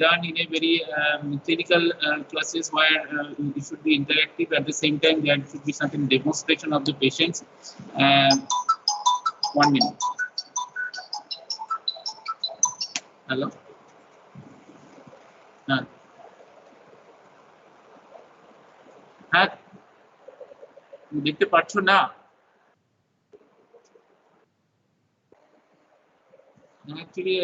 done in a very clinical classes where it should be interactive. At the same time, there should be something demonstration of the patients. 1 minute. Hello. হ্যাঁ দেখতে পাচ্ছ না? Actually,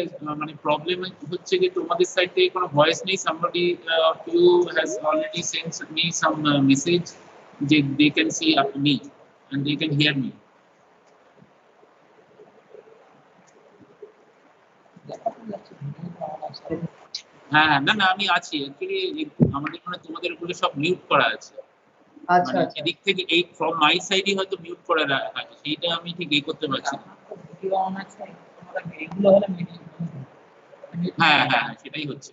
মানে problem হচ্ছে যে তোমাদের side থেকে কোনো ভয়েস নেই। somebody of you has already sent me some message যে they can see me and they can hear me. হ্যাঁ না না আমি আছি অ্যাকচুয়ালি আমাদের মানে তোমাদের উপরে সব মিউট করা আছে। আচ্ছা এদিক থেকে এই ফ্রম মাই সাইডই হয়তো মিউট করা আছে, সেইটা আমি ঠিক এই করতে পারছি না। ভিডিও অন আছে তোমরা এগুলো হলে মিউট। হ্যাঁ হ্যাঁ সেটাই হচ্ছে।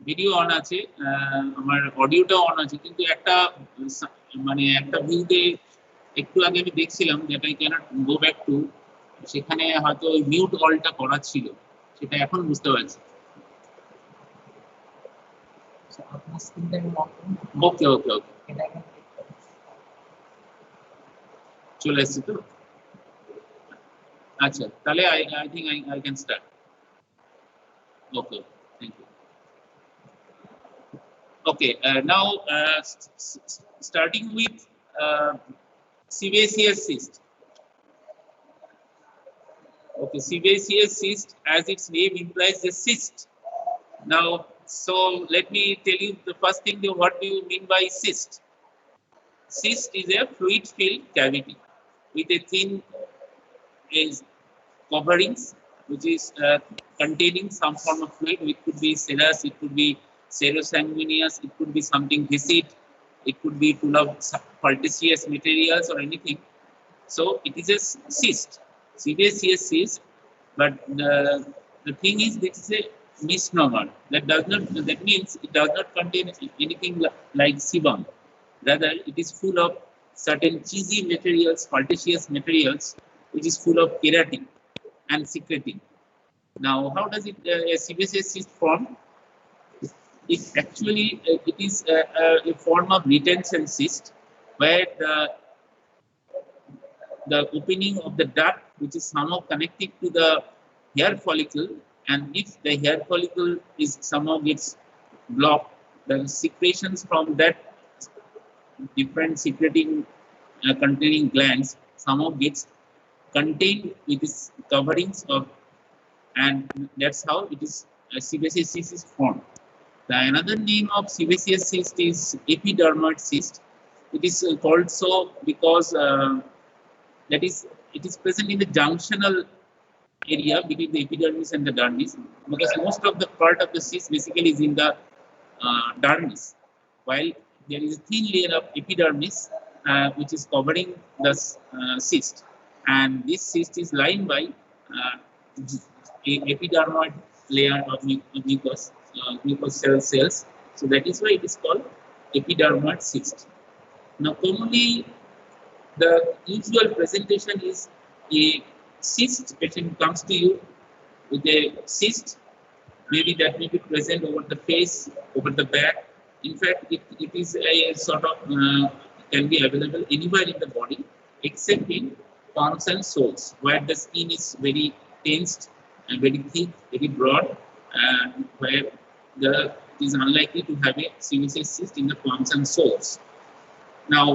ভিডিও অন আছে, আমার অডিওটা অন আছে, কিন্তু একটা মানে একটা ভিউতে একটু আগে আমি দেখছিলাম যেটা I can't go back to, সেখানে হয়তো ওই মিউট অলটা করা ছিল, সেটা এখন বুঝতে পারছি। ওকে ওকে ওকে চলে এসেছে তো? আচ্ছা তাহলে I think I can start. Okay thank you. Okay, now starting with sebaceous cyst. Okay, sebaceous cyst, as its name implies, a cyst. Now, so let me tell you the first thing. What do you mean by cyst? Cyst is a fluid-filled cavity with a thin coverings, which is containing some form of fluid. It could be serous, it could be serosanguineous, it could be something viscid, it could be full of pultaceous materials or anything. So it is a cyst, sebaceous cyst. But the thing is, this is a misnomer. That means it does not contain anything like sebum. Rather, it is full of certain cheesy materials, pultaceous materials, which is full of keratin and secreting. Now, how does it a sebaceous cyst form? It actually it is a form of retention cyst, where the opening of the duct, which is somehow connected to the hair follicle, and if the hair follicle is somehow gets blocked, the secretions from that different secreting containing glands somehow gets contained with this coverings of, and that's how it is sebaceous cyst is formed. The another name of sebaceous cyst is epidermoid cyst. It is called so because that is it is present in the junctional area between the epidermis and the dermis, because most of the part of the cyst basically is in the dermis, while there is a thin layer of epidermis which is covering the cyst, and this cyst is lined by a epidermoid layer of mucosal cells. So that is why it is called epidermoid cyst. Now, commonly the usual presentation is a cyst. Patient comes to you with a cyst, maybe that may be present over the face, over the back. In fact, it is a sort of can be available anywhere in the body except in palms and soles, where the skin is very tensed and very thick, very broad, where it is unlikely to have a sebaceous cyst in the palms and soles. Now,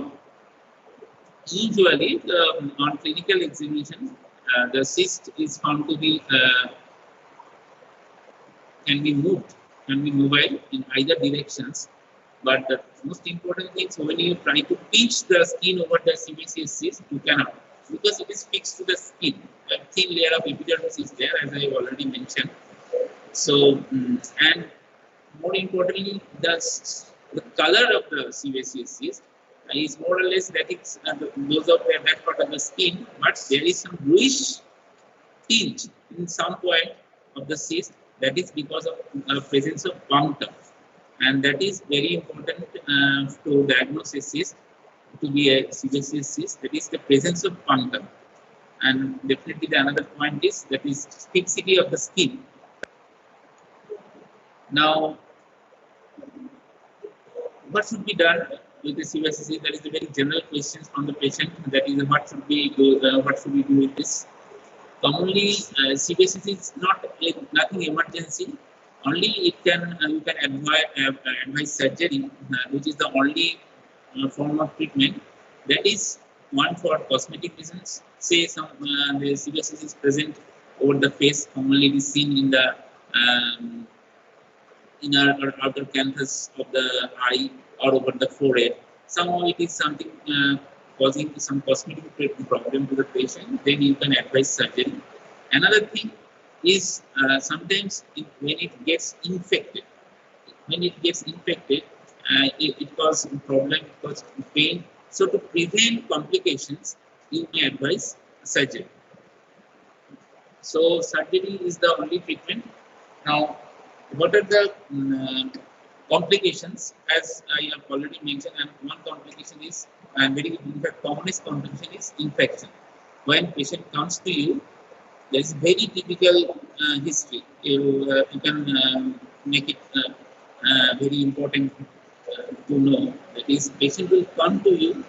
usually on clinical examination, the cyst is found to be can be mobile in either directions. But the most important thing, so when you try to pinch the skin over the sebaceous cyst, you cannot, because it is fixed to the skin. A thin layer of epidermis is there, as I have already mentioned. So, and more importantly, the color of the sebaceous cyst is more or less that it's those of that part of the skin, but there is some bluish tinge in some point of the cyst. That is because of presence of punctum, and that is very important to diagnose a cyst to be a sebaceous cyst. That is the presence of punctum, And definitely the another point is that is fixity of the skin. Now, what should be done with the CVCC? That is a very general question from the patient. That is, what should we do with this? Commonly, CVCC is nothing emergency. Only it can you can advise surgery, which is the only form of treatment. That is one for cosmetic reasons. Say the CVCC is present over the face, commonly it is seen in the inner or outer canthus of the eye or over the forehead. Somehow it is something causing some cosmetic problem to the patient, then you can advise surgery. Another thing is sometimes when it gets infected, it causes problem, it causes pain. So to prevent complications, you may advise surgery. So surgery is the only treatment. Now, what are the complications? As I have already mentioned, and one complication is, and very in fact commonest complication is infection. When patient comes to you, there is very typical history. You can make it very important to know. That is, patient will come to you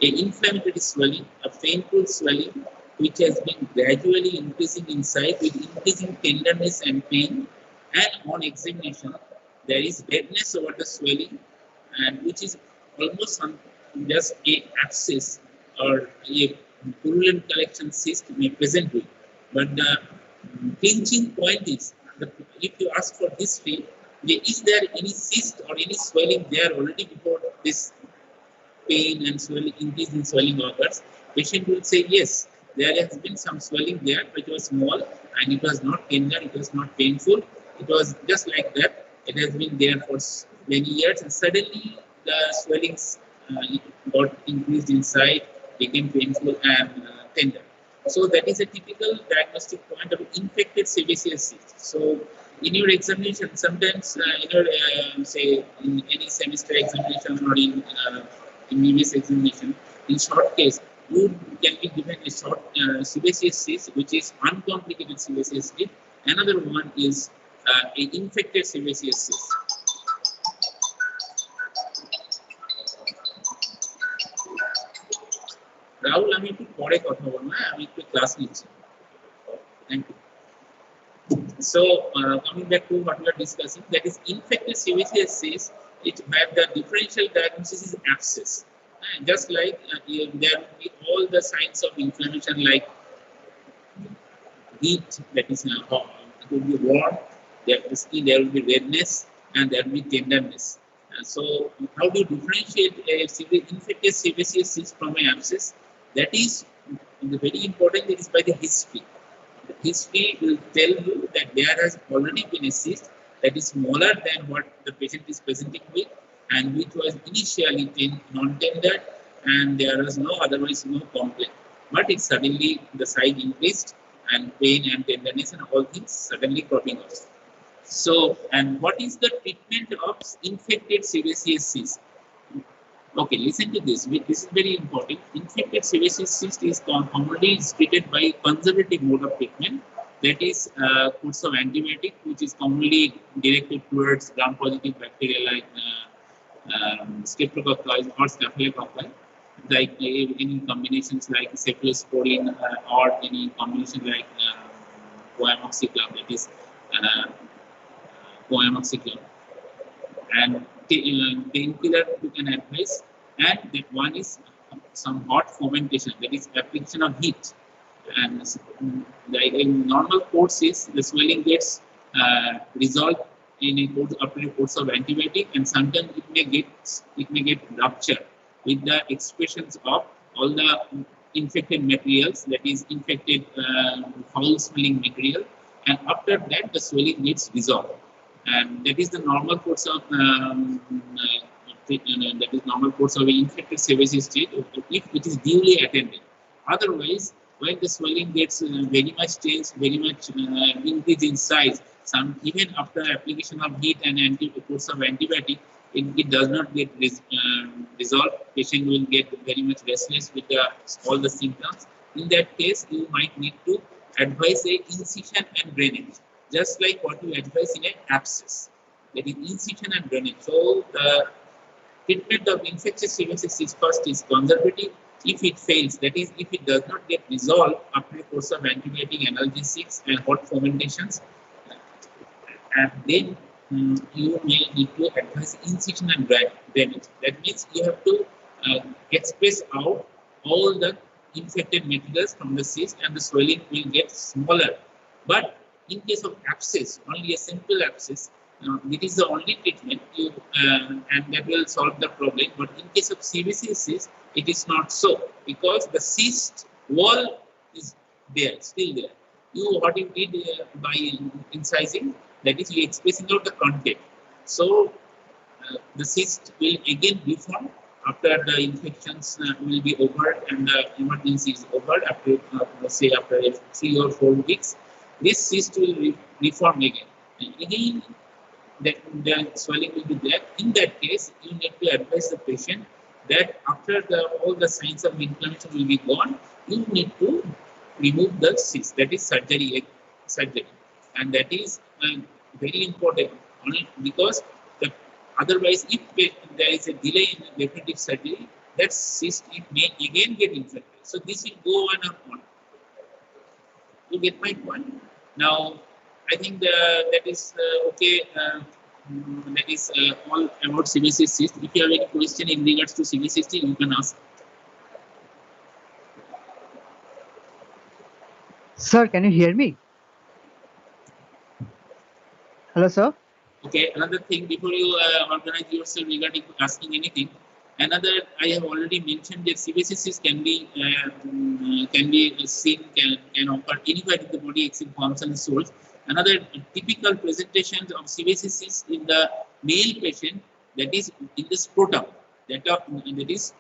a inflammatory swelling, a painful swelling, which has been gradually increasing in size with increasing tenderness and pain. And on examination, there is redness over the swelling, and which is almost just a abscess or a purulent collection cyst may present with. But the pinching point is, if you ask for history, is there any cyst or any swelling there already before this pain and swelling, increase in swelling occurs? Patient will say yes, there has been some swelling there, but it was small and it was not tender, it was not painful. It was just like that. It has been there for many years, and suddenly the swellings got increased in size, became painful and tender. So that is a typical diagnostic point of infected sebaceous cyst. So in your examination, sometimes in your say in any semester examination or in previous examination, in short case, you can be given a short sebaceous cyst, which is uncomplicated sebaceous cyst. Another one is a infected sebaceous cyst. Rahul, আমি একটু পরে কথা বলবো, আমি একটু class নিচ্ছি। Thank you. So coming back to what we are discussing, that is infected sebaceous cyst. It have the differential diagnosis is abscess. Just like there will be all the signs of inflammation like heat, that is it will be warm. There will be redness and there will be tenderness. So how do you differentiate a infected sebaceous cyst from an abscess? That is very important. That is by the history. The history will tell you that there has already been a cyst that is smaller than what the patient is presenting with, and which was initially non-tender, and there was otherwise no complaint. But it suddenly the size increased, and pain and tenderness and all things suddenly cropping up. So, and what is the treatment of infected sebaceous cyst? Okay, listen to this. This is very important. Infected sebaceous cyst is commonly treated by conservative mode of treatment. That is course of antibiotic, which is commonly directed towards gram-positive bacteria like Streptococcus or Staphylococcus, like any combinations like cephalosporin or any combination like coamoxiclav, that is coamoxiclav. And painkiller you can advise, and that one is some hot fomentation, that is application of heat. And in normal courses, the swelling gets resolved in a course after a course of antibiotic, and sometimes it may get rupture with the expressions of all the infected materials, that is infected foul-smelling material, and after that the swelling gets resolved. And that is the normal course of infected sebaceous cyst, if it is duly attended. Otherwise, when the swelling gets very much changed, very much increase in size, even after application of heat and course of antibiotic, it does not get resolved. Patient will get very much restless with all the symptoms. In that case, you might need to advise a incision and drainage, just like what you advise in an abscess. That is incision and drainage. So the treatment of infectious CVCs first is conservative. If it fails, that is, if it does not get resolved after a course of antibiotic analgesics and hot fomentations, and then you may need to advise incision and drainage. That means you have to express out all the infected materials from the cyst, and the swelling will get smaller. But in case of abscess, only a simple abscess, it is the only treatment and that will solve the problem. But in case of CVC cyst, it is not so, because the cyst wall is there, still there. What you did by incising, that is, you expressing out the content. So the cyst will again deform after the infections will be over and the emergency is over, after say after 3 or 4 weeks. This cyst will reform again. And again, the swelling will be there. In that case, you need to advise the patient that after all the signs of inflammation will be gone, you need to remove the cyst. That is surgery, and that is very important, only because otherwise, if there is a delay in definitive surgery, that cyst it may again get infected. So this will go on and on. You get my point? Now, I think that is okay. That is all about CVC cyst. If you have any question in regards to CVC cyst, you can ask. Sir, can you hear me? Hello, sir. Okay. Another thing before you organize yourself regarding asking anything. Another, I have already mentioned that CVC cyst can be seen, can occur anywhere in the body except palms and soles. Another typical presentations of CVC cyst in the male patient, that is in the scrotum, that is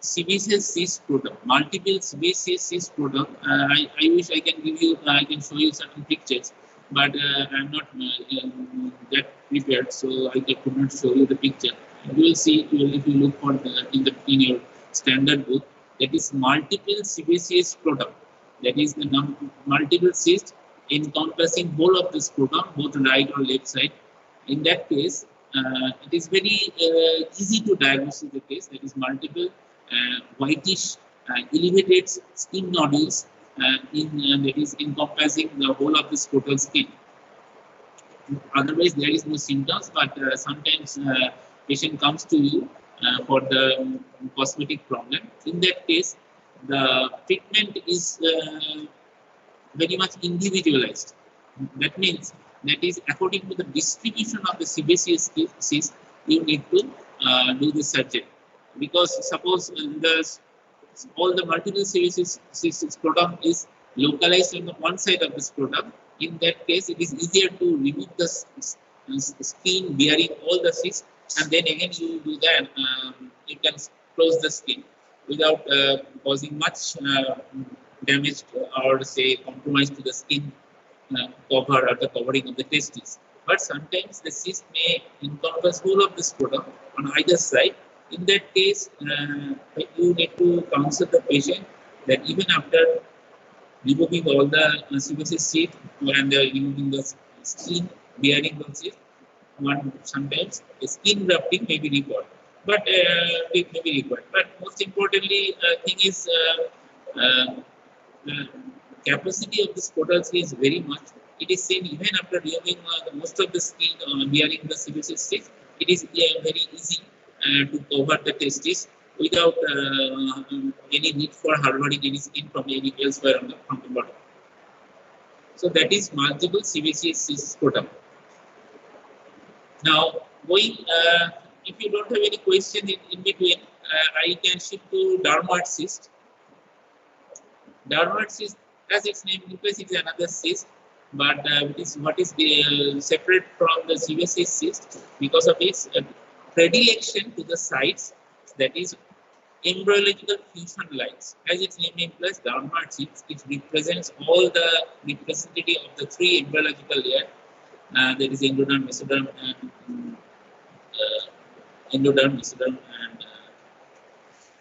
CVC cyst scrotum, multiple CVC cyst scrotum. I wish I can give you, I can show you certain pictures, but I'm not that prepared, so I could not show you the picture. You will see if you look for in your standard book, that is multiple CVC scrotum. That is the multiple cysts encompassing whole of the scrotum, both right or left side. In that case, it is very easy to diagnose the case. That is multiple whitish elevated skin nodules that is encompassing the whole of the scrotal skin. Otherwise, there is no symptoms, but sometimes patient comes to you for the cosmetic problem. In that case, the treatment is very much individualized. That means that is according to the distribution of the sebaceous cyst, you need to do the surgery. Because suppose all the multiple sebaceous scrotum is localized on the one side of the scrotum, in that case, it is easier to remove the skin bearing all the cysts, and then again you do that. You can close the skin without causing much damage or say compromise to the skin cover or the covering of the testes. But sometimes the cyst may encompass whole of the scrotum on either side. In that case, you need to counsel the patient that even after removing all the sebaceous cyst and removing the skin bearing the cyst, sometimes the skin grafting may be required. But it may be required. But most importantly, thing is the capacity of the scrotal skin is very much. It is seen even after removing most of the skin bearing the sebaceous cyst. It is very easy to cover the testes without any need for harboring any skin from any elsewhere from the body. So that is multiple sebaceous cyst scrotum. Now, going, if you don't have any question in between, I can shift to dermoid cyst. Dermoid cyst, as its name implies, it is another cyst, but what is separate from the sebaceous cyst because of its predilection to the sides, that is embryological fusion lines. As its name implies, dermoid cyst, it represents all the representative of the three embryological layers. That is endoderm, mesoderm, and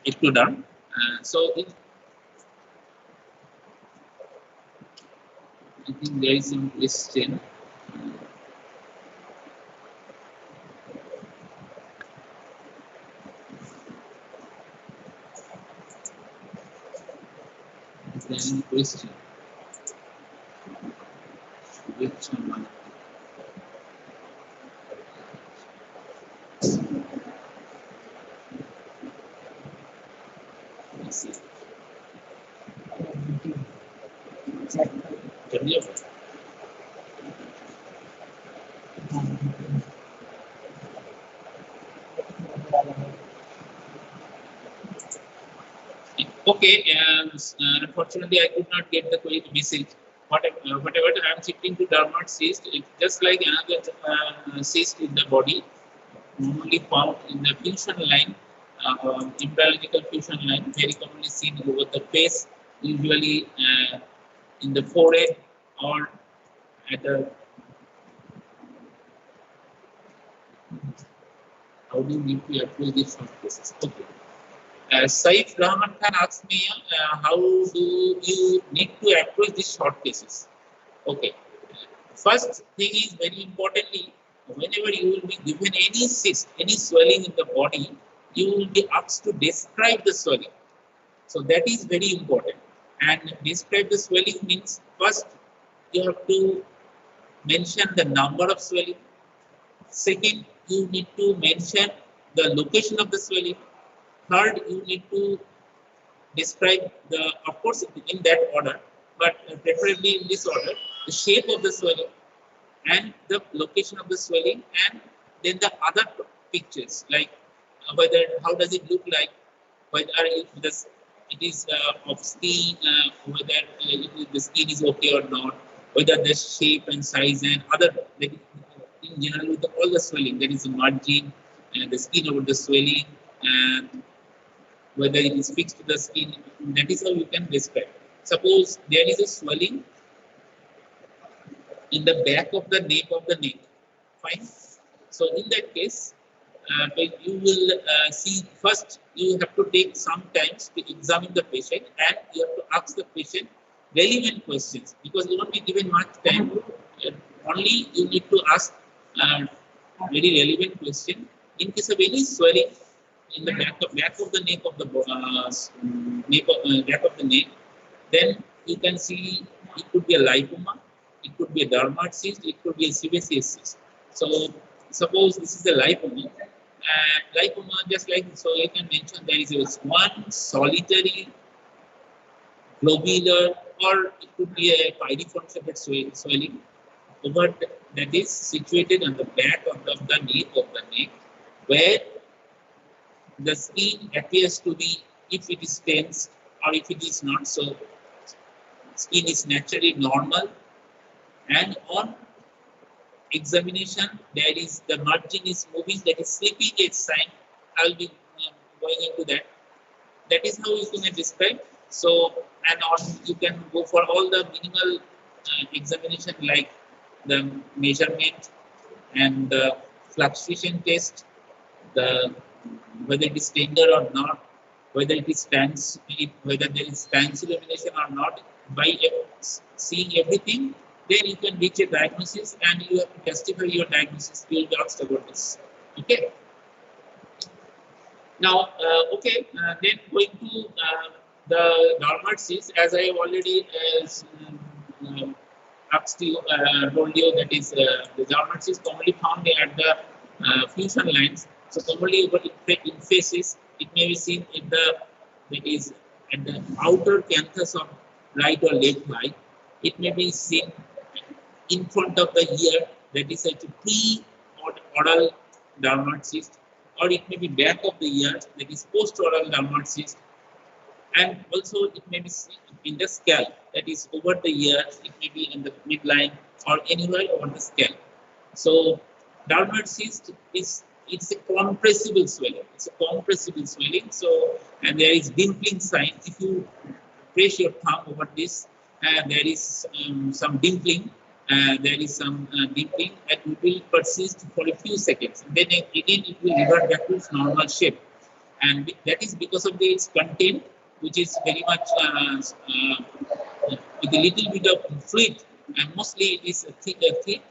ectoderm. So I think there is some question. Is there any question? Which one? Let's see. चलिए. Okay, unfortunately, I could not get the message. Whatever I am shifting to dermal cyst, it's just like another cyst in the body, normally found in the fusion line, embryological fusion line, very commonly seen over the face, usually in the forehead or at the. How do you need to approach these short cases? Okay. Saif Rahman Khan asked me, how do you need to approach these short cases? Okay. First thing is very importantly, whenever you will be given any cyst, any swelling in the body, you will be asked to describe the swelling. So that is very important. And describe the swelling means first you have to mention the number of swelling. Second, you need to mention the location of the swelling. Third, you need to describe the, of course, in that order, but preferably in this order, the shape of the swelling and the location of the swelling, and then the other pictures like whether how does it look like, whether it is of skin, whether the skin is okay or not, whether the shape and size and other, like in general with all the swelling, there is a margin and the skin over the swelling, and whether it is fixed to the skin, that is how you can describe. Suppose there is a swelling in the back of the nape of the neck, fine. So in that case, you will see first you have to take some time to examine the patient, and you have to ask the patient relevant questions, because you won't be given much time. Only you need to ask very relevant question. In case of any swelling in the back of the neck of the back of the neck, then you can see it could be a lipoma, it could be a dermal cyst, it could be a sebaceous cyst. So suppose this is a lipoma, and lipoma, just like, so you can mention there is one solitary globular, or it could be a pyriform shaped swelling over that is situated on the back of the nape of the neck, where the skin appears to be, if it is tense or if it is not so, skin is naturally normal, and on examination there is the margin is moving, that is slipping edge sign. I will be going into that. That is how you can describe. So, and on you can go for all the minimal examination like the measurement and the fluctuation test, the whether it is tender or not, whether it is whether there is stance illumination or not. By seeing everything, then you can reach a diagnosis, and you have to testify your diagnosis. You will be asked about this. Okay. Now, then going to the dermal cyst, as I have already asked you, told you, that is the dermal cyst commonly found at the fusion lines. So commonly in faces, it may be seen in that is at the outer canthus of right or left eye. It may be seen in front of the ear, that is a pre-oral dermal cyst, or it may be back of the ear, that is post-oral dermal cyst, and also it may be seen in the scalp, that is over the ear, it may be in the midline or anywhere over the scalp. So dermal cyst it's a compressible swelling. It's a compressible swelling. So, and there is dimpling sign. If you press your thumb over this, there is some dimpling. There is some dimpling, and it will persist for a few seconds. And then again, it will revert back to its normal shape. And that is because of its content, which is very much with a little bit of fluid and mostly it is thick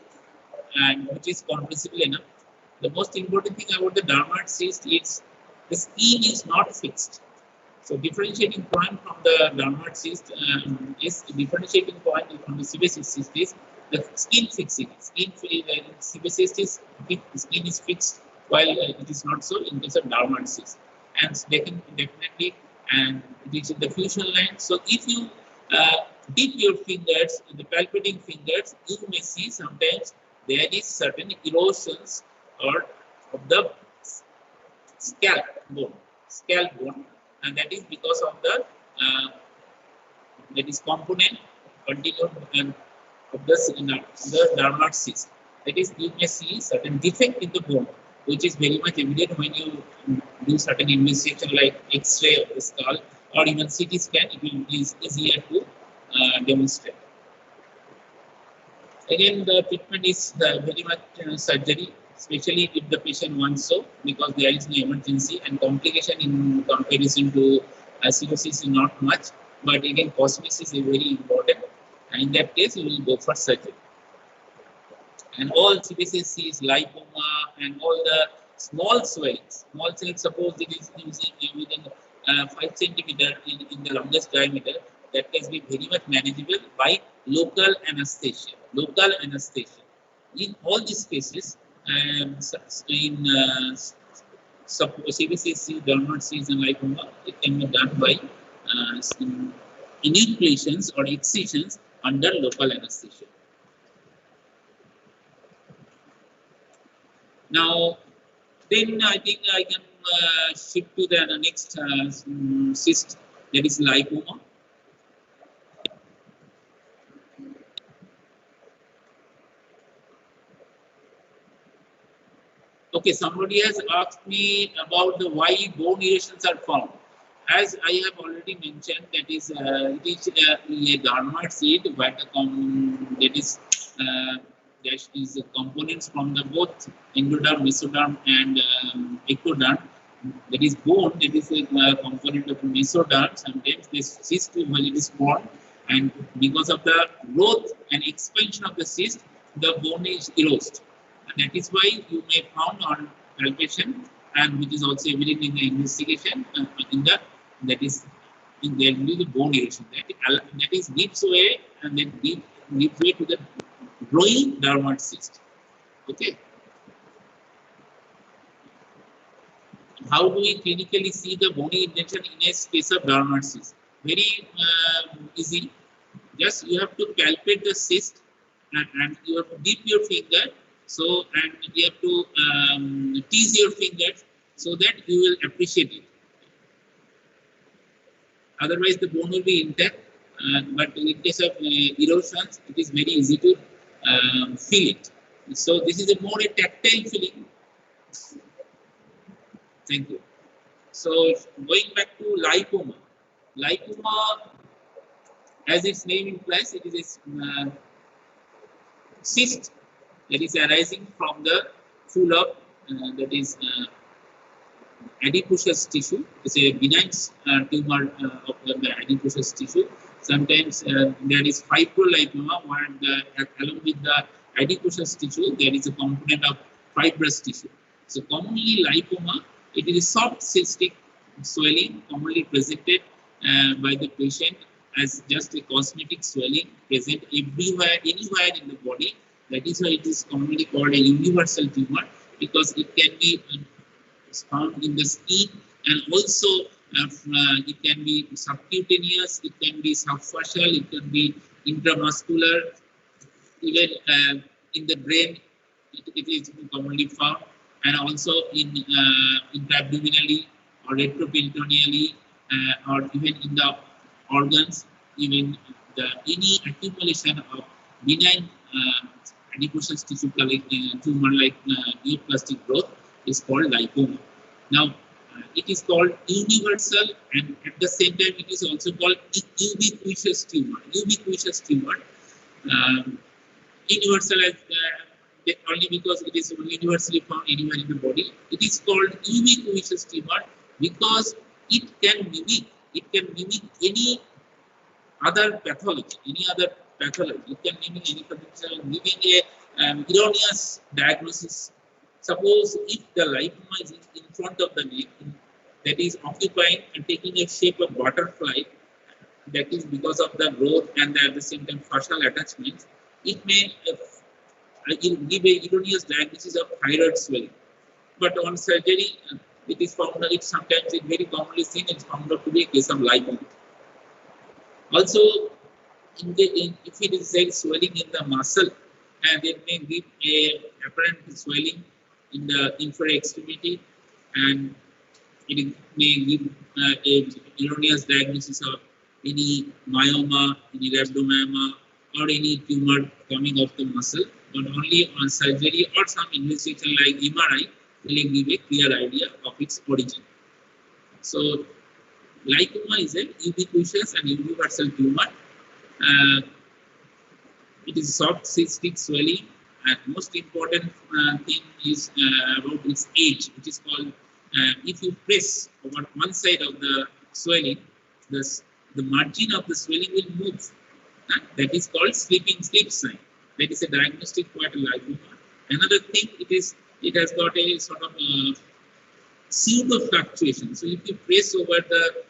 and which is compressible enough. The most important thing about the dermoid cyst is the skin is not fixed. So differentiating point from the dermoid cyst is differentiating point from the sebaceous cyst is the skin fixing. Sebaceous cyst skin is fixed while it is not so in case of dermoid cyst, and they can definitely and it is in the fusion line. So if you dip your fingers, the palpating fingers, you may see sometimes there is certain erosions or of the scalp bone, and that is because of the that is component continued of the dermoid cyst. That is, you may see certain defect in the bone, which is very much evident when you do certain investigation like X-ray of the skull or even CT scan. It will be easier to demonstrate. Again, the treatment is very much surgery, especially if the patient wants so, because there is no emergency and complication in comparison to cirrhosis is not much. But again, cosmesis is very important, and in that case, you will go for surgery. And all CBCs, lipoma, and all the small swellings, suppose it is within 5 centimeter in the longest diameter, that can be very much manageable by local anesthesia. In all these cases, in CBCs, dermoid cysts, and lipoma, it can be done by enucleations or excisions under local anesthesia. Now, then I think I can shift to the next cyst, that is lipoma. Okay, somebody has asked me about the why bone erosions are found. As I have already mentioned, that is it is a dermoid cyst, but that is components from the both endoderm, mesoderm, and ectoderm. That is bone. That is a component of mesoderm. Sometimes this cyst, when it is formed, and because of the growth and expansion of the cyst, the bone is eroded. And that is why you may found on palpation, and which is also evident in the investigation that is there will be the bone erosion that is gives way and then gives way to the growing dermoid cyst. Okay. How do we clinically see the bony indentation in a space of dermoid cyst? Very easy. Just you have to palpate the cyst and you have to dip your finger. So, and you have to tease your fingers so that you will appreciate it. Otherwise, the bone will be intact. But in case of erosions, it is very easy to feel it. So, this is a more a tactile feeling. Thank you. So, going back to lipoma. Lipoma, as its name implies, it is a cyst that is arising from the full of that is adipose tissue. It's a benign tumor of the adipose tissue. Sometimes there is fibrolipoma, where along with the adipose tissue, there is a component of fibrous tissue. So commonly lipoma, it is a soft cystic swelling commonly presented by the patient as just a cosmetic swelling present everywhere, anywhere in the body. That is why it is commonly called a universal tumor, because it can be found in the skin, and also it can be subcutaneous, it can be subfacial, it can be intramuscular, even in the brain it is commonly found, and also in intra-abdominally or retroperitoneally, or even in the organs, even any accumulation of benign adipose tissue tumor like neoplastic growth is called lipoma. Now, it is called universal, and at the same time, it is also called ubiquitous tumor. Universal as only because it is universally found anywhere in the body. It is called ubiquitous tumor because it can mimic any other pathology, any other pathology. You can name any condition, giving a erroneous diagnosis. Suppose if the lipoma is in front of the neck, that is occupying and taking a shape of butterfly, that is because of the growth and at the same time fascial attachments, it may give a erroneous diagnosis of thyroid swelling. But on surgery, it is found that it sometimes it's very commonly seen, it's found out to be a case of lipoma. Also, if it is a swelling in the muscle, and it may give a apparent swelling in the inferior extremity, and it may give a erroneous diagnosis of any myoma, any rhabdomyoma, or any tumor coming off the muscle, but only on surgery or some investigation like MRI will give a clear idea of its origin. So, lipoma is a ubiquitous and universal tumor. It is soft cystic swelling, and most important thing is about its age, which is called if you press over one side of the swelling, the margin of the swelling will move. That is called sleep sign. That is a diagnostic point of lipoma. Another thing, it has got a sort of pseudo fluctuation. So if you press over the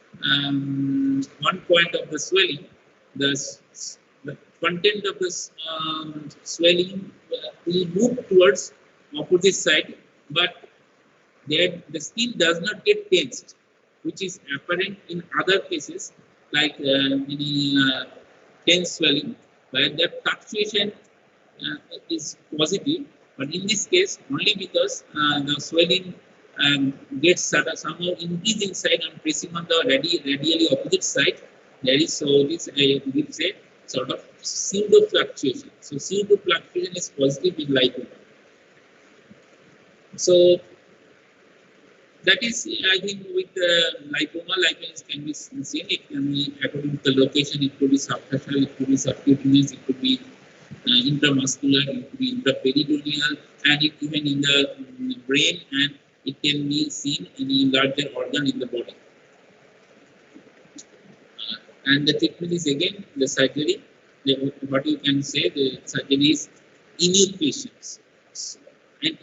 one point of the swelling, the content of the swelling will move towards opposite side, but the skin does not get tensed, which is apparent in other cases like tense swelling, where the fluctuation is positive. But in this case, only because the swelling gets somehow increased inside and pressing on the radially opposite side, there is gives a sort of pseudo fluctuation. So pseudo fluctuation is positive in lipoma. So that is, I think, with lipoma can be seen. It can be according to the location. It could be subfacial, it could be subcutaneous, it could be intramuscular, it could be intraperitoneal, and even in the brain, and it can be seen in a larger organ in the body. And the treatment is again the surgery. What you can say, the surgery is enucleations. And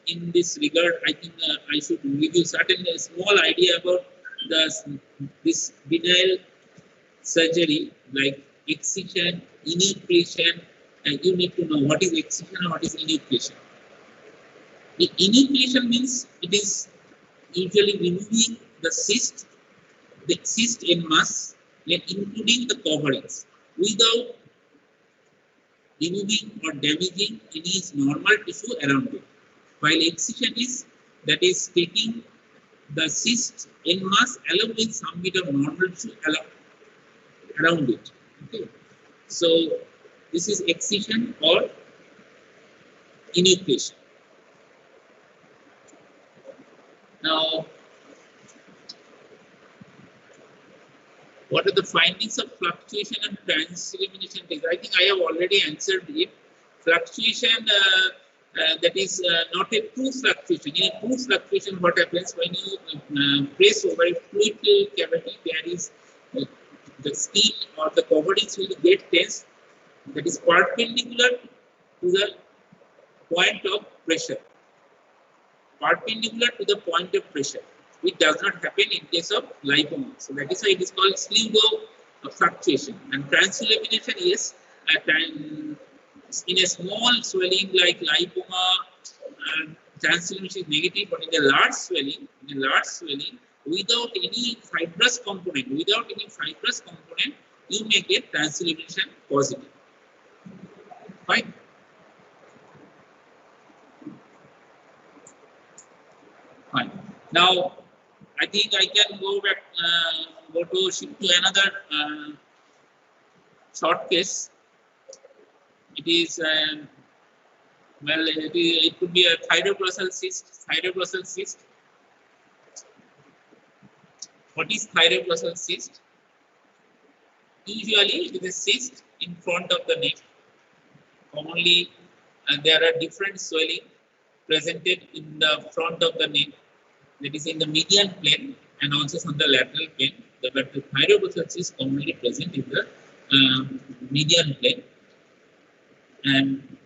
in this regard, I think I should give you certainly a small idea about this benign surgery like excision, enucleation, and you need to know what is excision and what is enucleation. The enucleation means it is usually removing the cyst in mass, including the coverings, without removing or damaging any normal tissue around it. While excision is taking the cyst in mass along with some bit of normal tissue around it. Okay. So this is excision or enucleation. Now, what are the findings of fluctuation and transillumination? I think I have already answered it. Fluctuation, that is not a true fluctuation. In a true fluctuation, what happens when you press over a fluid cavity, there is the skin or the coverings will get tense. That is perpendicular to the point of pressure. Perpendicular to the point of pressure. It does not happen in case of lipoma. So that is why it is called pseudo fluctuation. And transillumination, yes, in a small swelling like lipoma, transillumination is negative, but in a large swelling, without any fibrous component, you may get transillumination positive. Fine. Fine. Now, I think I can go back, shift to another short case. It is, it could be a thyroglossal cyst. What is thyroglossal cyst? Usually, it is a cyst in front of the neck. Commonly, there are different swelling presented in the front of the neck, that is in the median plane and also from the lateral plane. but the thyroglossus is commonly present in the median plane. And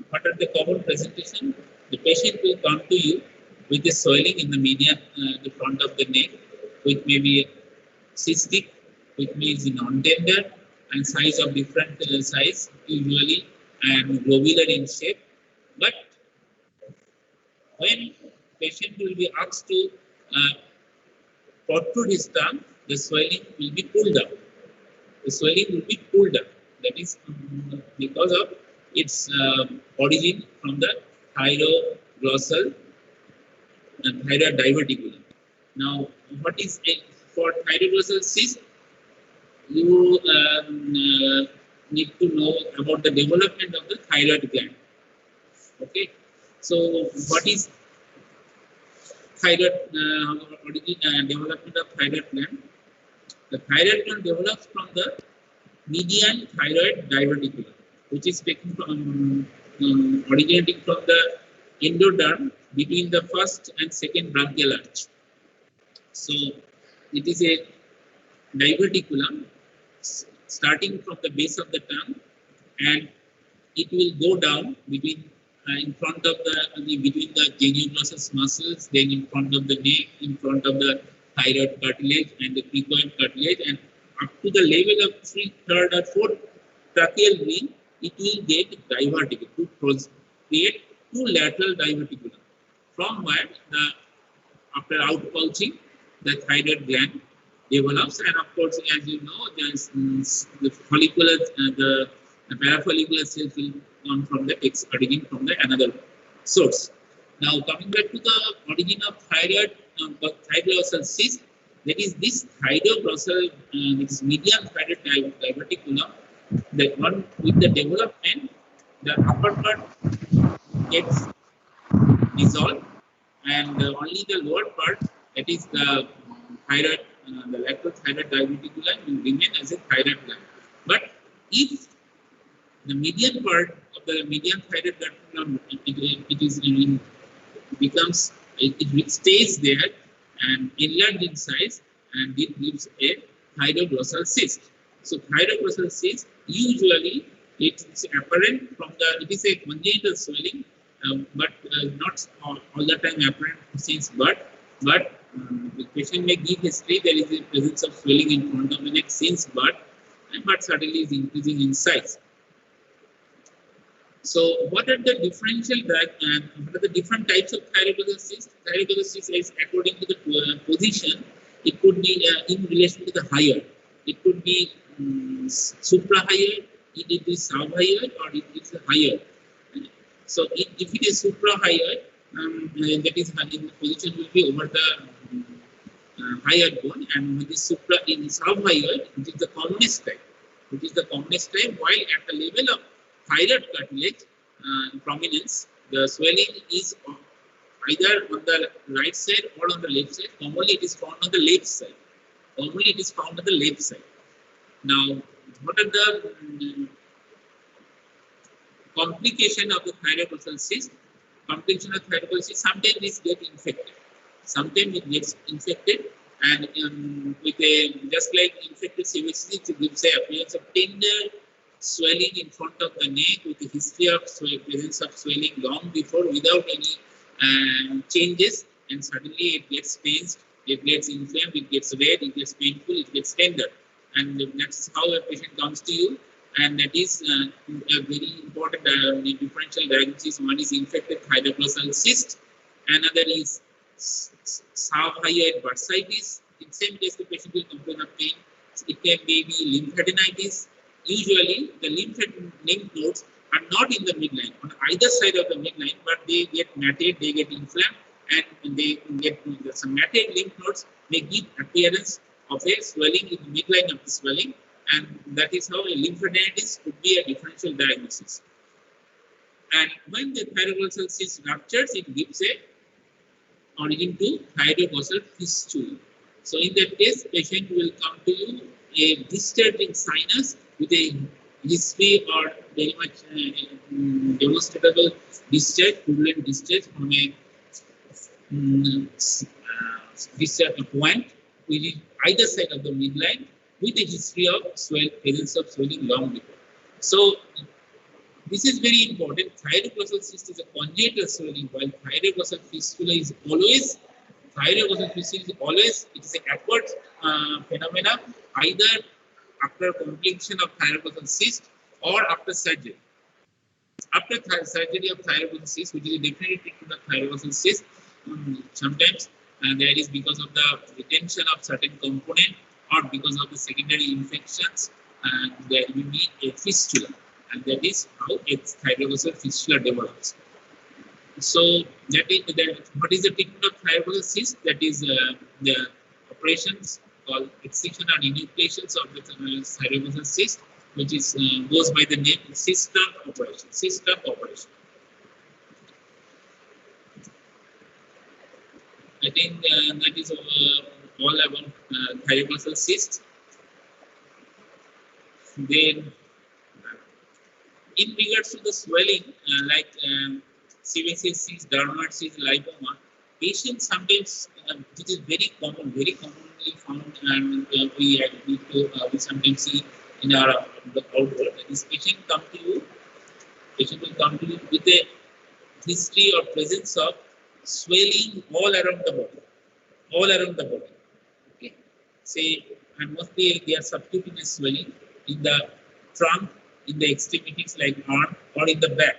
what are the common presentation? The patient will come to you with a swelling in the median, the front of the neck, which may be cystic, which means non-tender, and size of different size usually, and globular in shape. But when patient will be asked to protrude his tongue, the swelling will be pulled up. The swelling will be pulled up. That is because of its origin from the thyroglossal and thyroid diverticulum. Now, what is for thyroglossal cyst? You need to know about the development of the thyroid gland. Okay, so what is thyroid development of thyroid gland? The thyroid gland develops from the median thyroid diverticulum, which is taken from originating from the endoderm between the first and second branchial arch. So it is a diverticulum starting from the base of the tongue, and it will go down between in front of the between the genioglossus muscles, then in front of the neck, in front of the thyroid cartilage and the cricoid cartilage, and up to the level of 3rd or 4th tracheal ring, it will get diverticulated to create two lateral diverticulum, from where after outpouching the thyroid gland develops, and of course, as you know, there's the follicular, the parafollicular cells will come from the origin from the another source. Now, coming back to the origin of thyroglossal cyst, that is this thyroglossal, this median thyroid diverticulum, that one with the development, the upper part gets dissolved, and only the lower part, that is the thyroid, the lateral thyroid diverticulum, will remain as a thyroid gland. But if the median part of the median thyroid diverticulum, it stays there and enlarged in size, and it gives a thyroglossal cyst. So thyroglossal cyst, usually it's apparent from it is a congenital swelling, but not all the time apparent since birth. But the patient may give history there is a presence of swelling in front of the neck since birth, but certainly is increasing in size. So, what are the what are the different types of thyroglossal cyst? Thyroglossal cyst is according to the position. It could be in relation to the hyoid. It could be suprahyoid, it is subhyoid, or it is a hyoid. So, if it is suprahyoid, that is the position will be over the hyoid bone, and with the in subhyoid, which is the commonest type, while at the level of thyroid cartilage prominence, the swelling is either on the right side or on the left side. Commonly, it is found on the left side. Now, what are the complication of the thyroglossal cyst? Complication of thyroglossal cyst, sometimes it gets infected. And with a just like infected CVC, it gives a appearance of tender swelling in front of the neck with a history of presence of swelling long before without any changes, and suddenly it gets pains, it gets inflamed, it gets red, it gets painful, it gets tender, and that's how a patient comes to you. And that is a very important differential diagnosis. One is infected thyroglossal cyst, another is subhyoid bursitis. In same case, the patient will complain of pain. It can be lymphadenitis. Usually, the lymph nodes are not in the midline, on either side of the midline, but they get matted, they get inflamed, and they get some matted lymph nodes may give appearance of a swelling in the midline of the swelling, and that is how a lymphadenitis could be a differential diagnosis. And when the thyroglossal cyst ruptures, it gives a origin to thyroglossal fistula. So in that case, patient will come to you a discharging sinus with a history or very much demonstrable discharge, purulent discharge from a discharge point, which is either side of the midline, with a history of presence of swelling long before. So this is very important. Thyroglossal cyst is a congenital swelling, while thyroglossal fistula is always it is an acquired phenomena, either after completion of thyroglossal cyst or after surgery. After surgery of thyroglossal cyst, which is a definite treatment of thyroglossal cyst, sometimes there is because of the retention of certain component or because of the secondary infections, there will be a fistula, and that is how a thyroglossal fistula develops. So what is the treatment of thyroglossal cyst? That is the operations called excision and enucleations of the thyroglossal cyst, which is goes by the name cyst operation. Cyst operation. I think that is all about thyroglossal cyst. Then, in regards to the swelling, like sebaceous cyst, dermoid cyst, lipoma, patients sometimes, which is very commonly found, and we sometimes see in our outward. This patient will come to you with a history or presence of swelling all around the body. Okay, say, and mostly they are subcutaneous swelling in the trunk, in the extremities like arm, or in the back.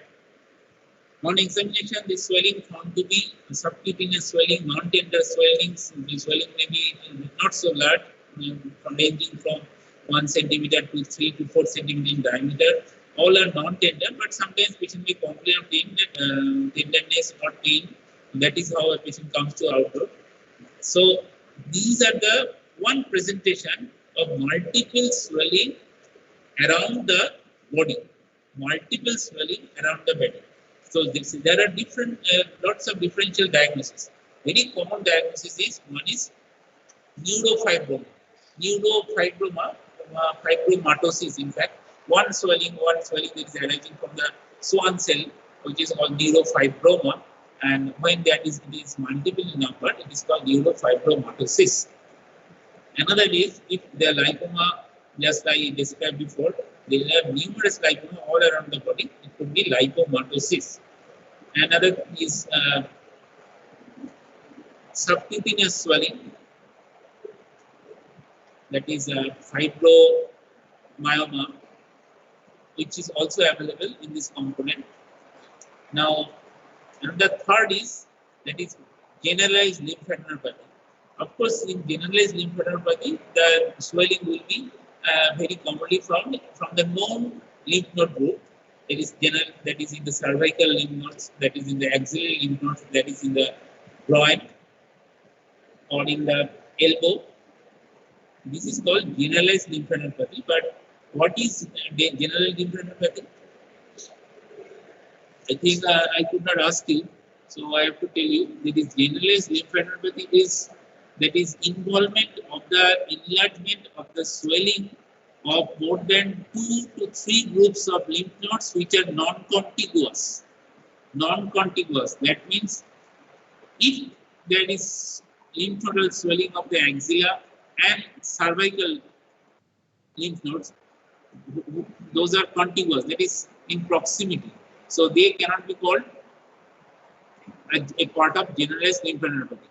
On examination, the swelling found to be subcutaneous swelling, non-tender swellings. The swelling may be not so large, ranging from 1 centimeter to 3 to 4 centimeter in diameter. All are non-tender, but sometimes patient may complain of tenderness or pain. That is how a patient comes to our door. So these are the one presentation of multiple swelling around the body. So there are different, lots of differential diagnosis. Very common diagnosis is, one is neurofibroma. Fibromatosis, in fact. One swelling that is arising from the Schwann cell, which is called neurofibroma. And when it is multiple in number, it is called neurofibromatosis. Another is, if the lipoma, just like I described before, there are numerous lipoma all around the body, it could be lipomatosis. Another is subcutaneous swelling, that is fibromyalgia, which is also available in this component. Now, and the third is, that is generalized lymphadenopathy. Of course, in generalized lymphadenopathy, the swelling will be very commonly found from the known lymph node group. That is in the cervical lymph nodes, that is in the axillary lymph nodes, that is in the groin or in the elbow. This is called generalized lymphadenopathy. But what is generalized lymphadenopathy? I think I could not ask you, so I have to tell you. That is generalized lymphadenopathy is involvement of the enlargement of the swelling of more than 2 to 3 groups of lymph nodes which are non-contiguous. That means if there is lymph nodal swelling of the axilla and cervical lymph nodes, those are contiguous, that is in proximity. So they cannot be called a part of generalized lymphadenopathy.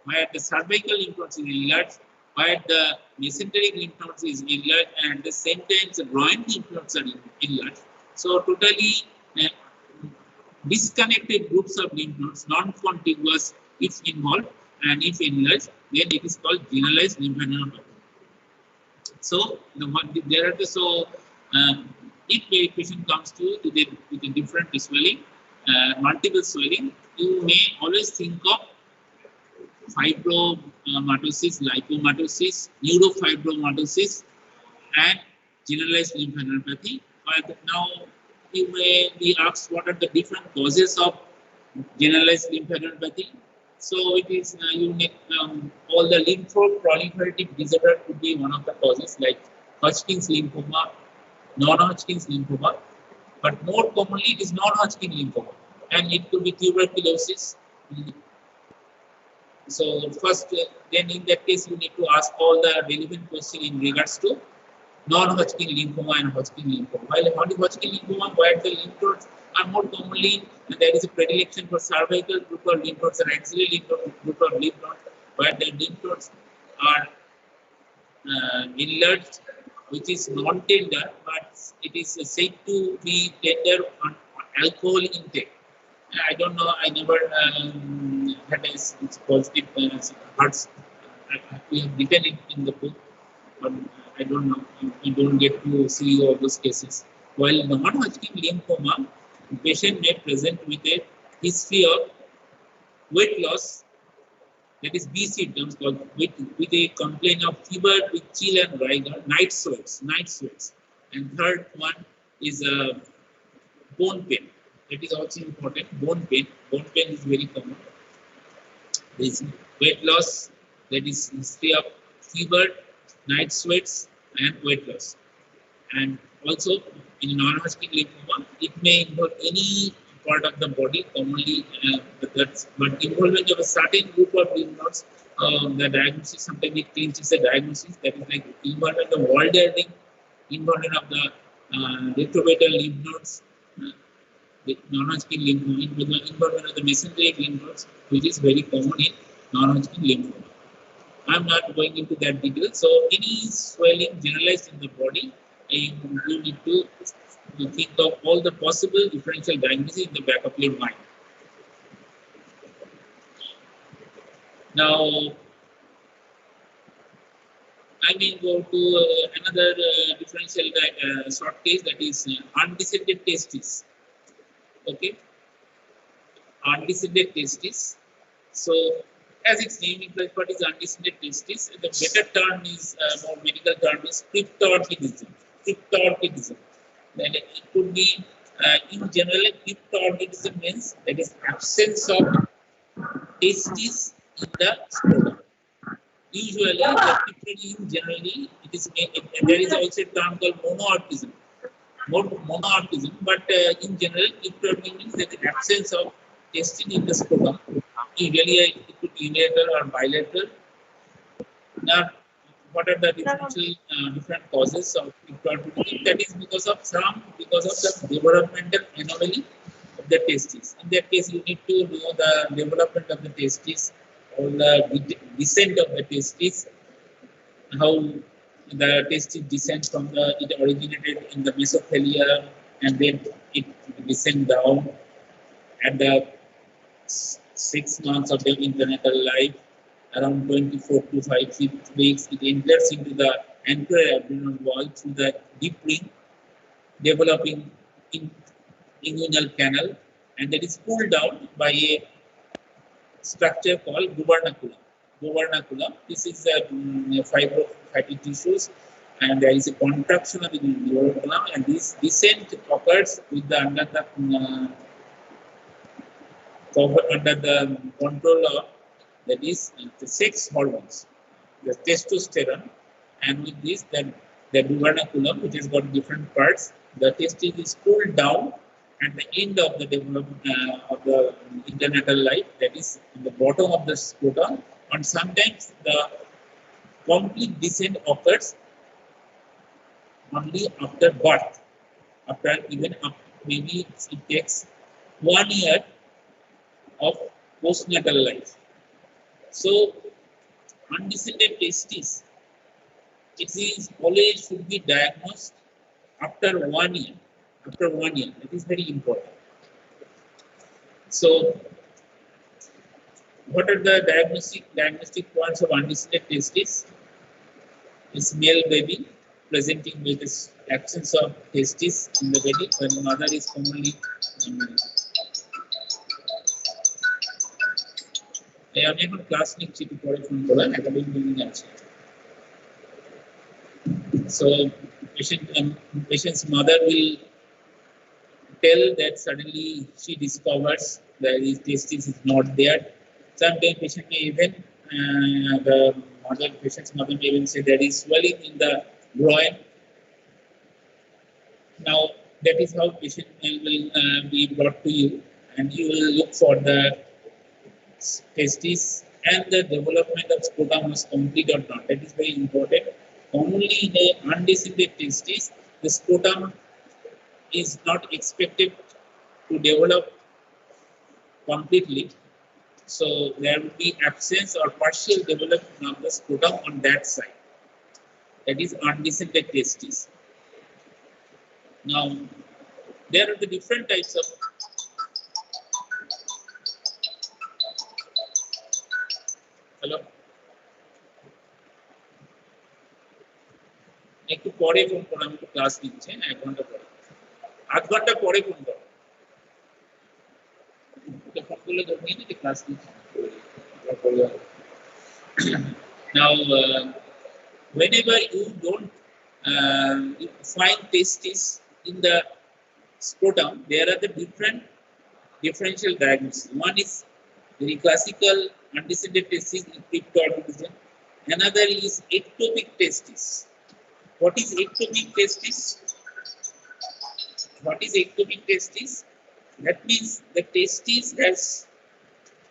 While the cervical lymph nodes is enlarged, while the mesenteric lymph nodes is enlarged, and at the same time the groin lymph nodes are enlarged. So totally disconnected groups of lymph nodes, non-contiguous, if involved, and if enlarged, then it is called generalized lymphadenopathy. So if a patient comes to you with a different swelling, multiple swelling, you may always think of fibromatosis, lipomatosis, neurofibromatosis, and generalized lymphadenopathy. But now you may be asked, what are the different causes of generalized lymphadenopathy? So it is all the lymphoproliferative disorder could be one of the causes, like Hodgkin's lymphoma, non-Hodgkin's lymphoma, but more commonly it is non-Hodgkin lymphoma, and it could be tuberculosis, So first, then in that case, you need to ask all the relevant questions in regards to non-Hodgkin lymphoma and Hodgkin lymphoma. While non-Hodgkin lymphoma, where the lymph nodes are more commonly, there is a predilection for cervical group of lymph nodes and axillary lymph node, group of lymph nodes, where the lymph nodes are enlarged, which is non-tender, but it is said to be tender on alcohol intake. I don't know. I never had a positive hearts. We have written it in the book, but I don't know. You don't get to see all those cases. While non-Hodgkin lymphoma, the patient may present with a history of weight loss, that is B symptoms, called with a complaint of fever with chill and rigor, night sweats. And third one is bone pain. That is also important. Bone pain. Bone pain is very common. There is weight loss. That is history of fever, night sweats, and weight loss. And also in non-Hodgkin lymphoma, it may involve any part of the body, commonly, but involvement of a certain group of lymph nodes. The diagnosis, sometimes it clinches the diagnosis. That is like involvement of Waldenburg, involvement of the retrovital lymph nodes, the non-Hodgkin lymphoma, involvement of the mesenteric lymph nodes, which is very common in non-Hodgkin lymphoma. I'm not going into that detail. So any swelling generalized in the body, you need to think of all the possible differential diagnoses in the back of your mind. Now, I may go to another differential short case, that is undescended testis. Okay, undescended testis. So, as its name implies, what is undescended testis? The better term is, more medical term is cryptorchidism. Cryptorchidism. Then it could be, in general, cryptorchidism means that is absence of testis in the scrotum. Usually, the cryptorchidism generally, it is there is also a term called monoarchism. Monoarchism, but in general, cryptorchidism means that the absence of testis in the scrotum. Usually, it could be unilateral or bilateral. Now, what are the different causes of cryptorchidism? That is because of the developmental anomaly of the testis. In that case, you need to know the development of the testis or the descent of the testis, how the testis descends from it originated in the mesothelia and then it descends down at the 6 months of their internatal life, around 24 to 5 weeks, it enters into the anterior abdominal wall through the deep ring, developing inguinal canal, and that is pulled down by a structure called gubernaculum. This is a fibrofatty tissues, and there is a contraction of the gubernaculum, and this descent occurs with the under the control of, that is, the sex hormones, the testosterone, and with this, then the gubernaculum, which has got different parts, the testis is pulled down at the end of the development of the internatal life, that is in the bottom of the scrotum, and sometimes the complete descent occurs only after birth, maybe it takes 1 year of postnatal life. So, undescended testis, it is always should be diagnosed after 1 year. After 1 year, that is very important. So, what are the diagnostic points of undescended testis? Is male baby presenting with this absence of testis in the baby when the mother is commonly আমি এখন class নিচ্ছি, একটু পরে phone করলাম, academic building আছে। So patient's mother will tell that suddenly she discovers that his testis is not there. Sometimes patient may even patient's mother may even say there is swelling in the groin. Now that is how patient will be brought to you, and you will look for the testis and the development of scrotum was complete or not. That is very important. Only in a undescended testis, the scrotum is not expected to develop completely. So there will be absence or partial development of the scrotum on that side. That is undescended testis. Now, there are the different types of hello. একটু পরে phone করো, আমি একটু class নিচ্ছি, 1 ঘন্টা পরে, 8 ঘন্টা পরে ফোন করো, ফোন করলে ধরে নিয়ে যে ক্লাস নিচ্ছি। Now, whenever you don't find testis in the scrotum, there are the different differential diagnosis. One is very classical undescended testis with cryptorchidism. Another is ectopic testis. What is ectopic testis? What is ectopic testis? That means the testis has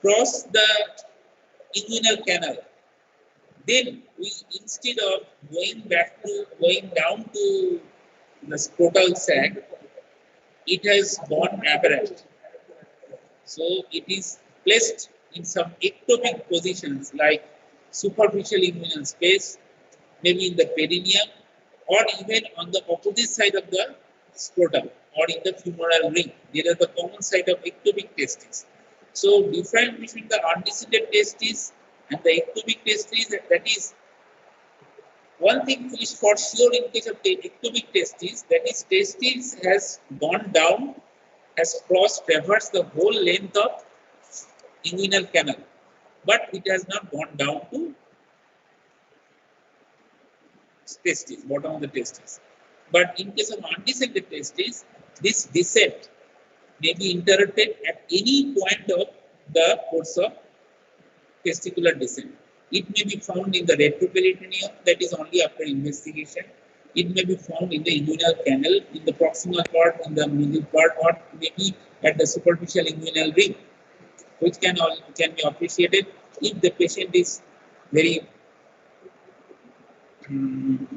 crossed the inguinal canal. Then we, instead of going down to the scrotal sac, it has gone aberrant. So it is placed in some ectopic positions like superficial inguinal space, maybe in the perineum, or even on the opposite side of the scrotum or in the femoral ring. There are the common site of ectopic testis. So difference between the undescended testis and the ectopic testis, that is one thing is for sure in case of the ectopic testis, that is testis has gone down, has traversed the whole length of inguinal canal, but it has not gone down to testis, bottom of the testis. But in case of undescended testis, this descent may be interrupted at any point of the course of testicular descent. It may be found in the retroperitoneum, that is only after investigation. It may be found in the inguinal canal, in the proximal part, in the middle part, or maybe at the superficial inguinal ring, which can be appreciated if the patient is very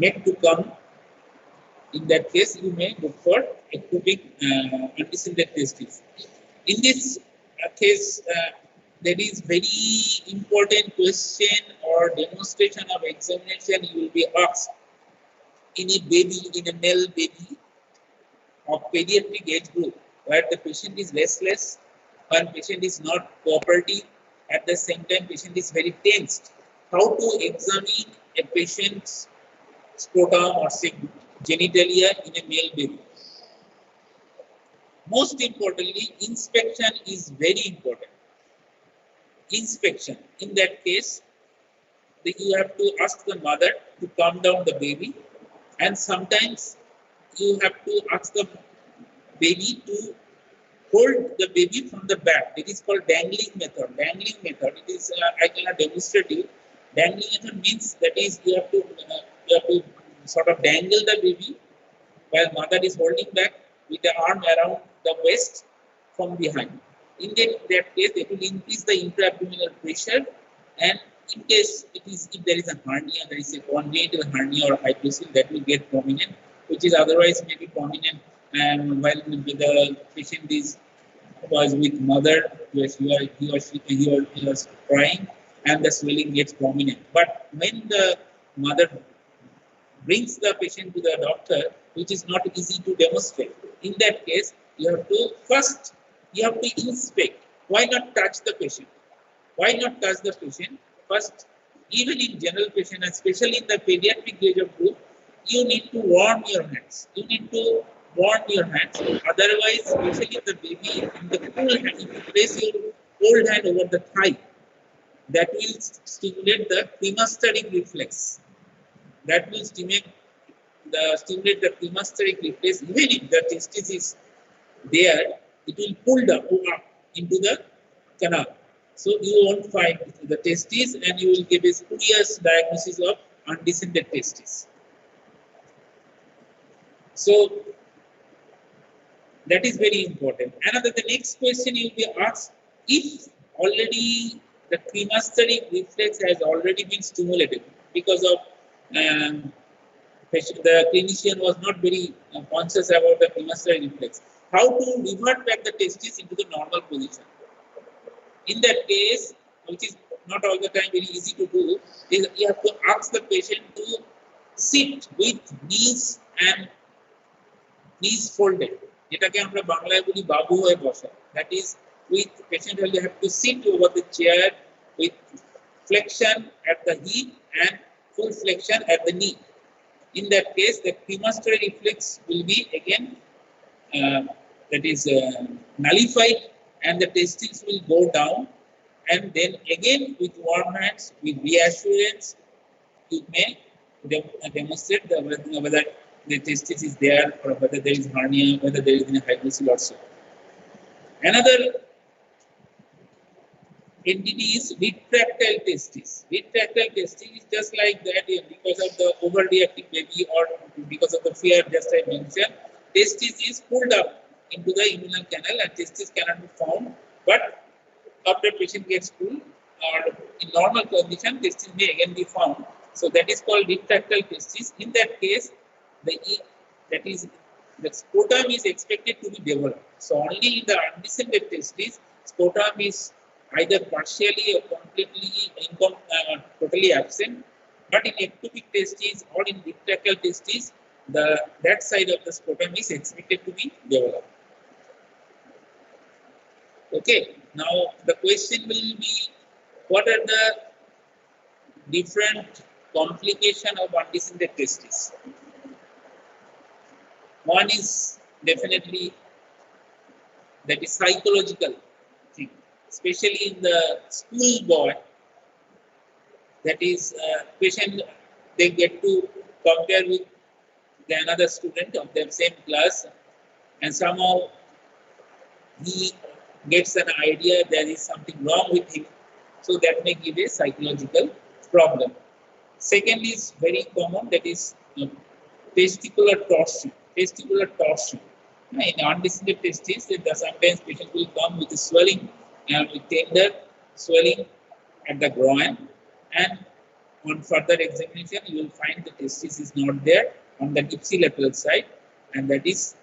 made to come. In that case, you may look for ectopic undescended testis. In this case, there is very important question or demonstration of examination you will be asked in a baby, in a male baby of pediatric age group, where the patient is restless, when patient is not cooperative, at the same time patient is very tensed. How to examine a patient's scrotum or genitalia in a male baby? Most importantly, inspection is very important. Inspection. In that case, you have to ask the mother to calm down the baby, and sometimes you have to ask the baby to hold the baby from the back. It is called dangling method. Dangling method. It is I cannot demonstrate you. Dangling method means that is you have to sort of dangle the baby while mother is holding back with the arm around the waist from behind. In that case, it will increase the intra-abdominal pressure, and in case if there is a hernia, there is a congenital hernia or hydrocele, that will get prominent, which is otherwise may be prominent, and while the patient was with mother, he was crying, and the swelling gets prominent. But when the mother brings the patient to the doctor, which is not easy to demonstrate, in that case, you have to inspect. Why not touch the patient? Why not touch the patient? First, even in general patient, especially in the pediatric age of group, you need to warm your hands. You need to warm your hands. Otherwise, especially the baby in the cool hand, if you place your cold hand over the thigh, that will stimulate the cremasteric reflex. That will stimulate the cremasteric reflex. Even if the testis is there, it will pull up into the canal. So you won't find the testis, and you will give a spurious diagnosis of undescended testis. So that is very important. The next question you will be asked, if already the cremasteric reflex has already been stimulated because of the clinician was not very conscious about the cremasteric reflex. How to revert back the testis into the normal position? In that case, which is not all the time very easy to do, is you have to ask the patient to sit with knees and knees folded. যেটাকে আমরা বাংলায় বলি বাবু হয়ে বসা. That is, with patient will have to sit over the chair with flexion at the hip and full flexion at the knee. In that case, the cremasteric reflex will be again that is nullified, and the testes will go down. And then again, with warm hands, with reassurance, you may demonstrate whether the testis is there or whether there is hernia, whether there is any hydrocele or so. Another entity is retractile testis. Retractile testis is just like that because of the overreacting baby or because of the fear just I mentioned. Testis is pulled up into the inguinal canal and testis cannot be found. But after patient gets pulled or in normal condition, testis may again be found. So that is called retractile testis. In that case, the scrotum is expected to be developed. So only in the undescended testis, scrotum is either partially or completely totally absent. But in ectopic testis or in retractile testis, that side of the scrotum is expected to be developed. Okay, now the question will be, what are the different complications of undescended testis? One is definitely that is psychological thing, especially in the school boy. That is, patient they get to compare with another student of their same class, and somehow he gets an idea there is something wrong with him, so that may give a psychological problem. Second is very common, that is testicular torsion. Testicular torsion. In undescended testis, sometimes patient will come with a swelling and with tender swelling at the groin, and on further examination you will find the testis is not there on the ipsilateral side, and that is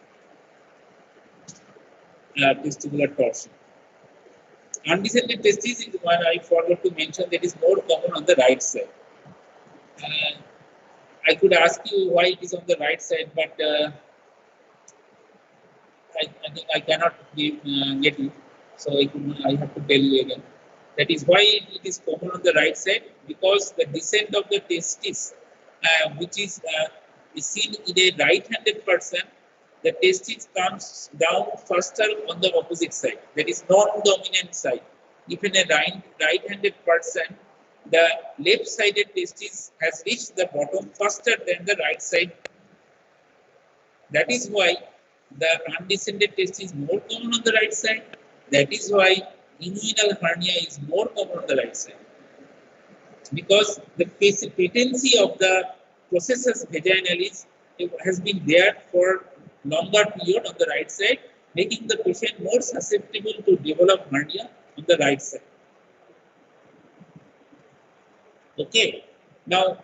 testicular torsion. Undescended testis is one I forgot to mention, that is more common on the right side. I could ask you why it is on the right side, but I think I cannot get it, so I have to tell you again. That is why it is common on the right side, because the descent of the testis, which is seen in a right-handed person, the testis comes down faster on the opposite side, that is non-dominant side. If in a right-handed person, the left-sided testis has reached the bottom faster than the right side. That is why the undescended testis is more common on the right side. That is why inguinal hernia is more common on the right side. Because the patency of the processus vaginalis has been there for longer period on the right side, making the patient more susceptible to develop hernia on the right side. Okay, now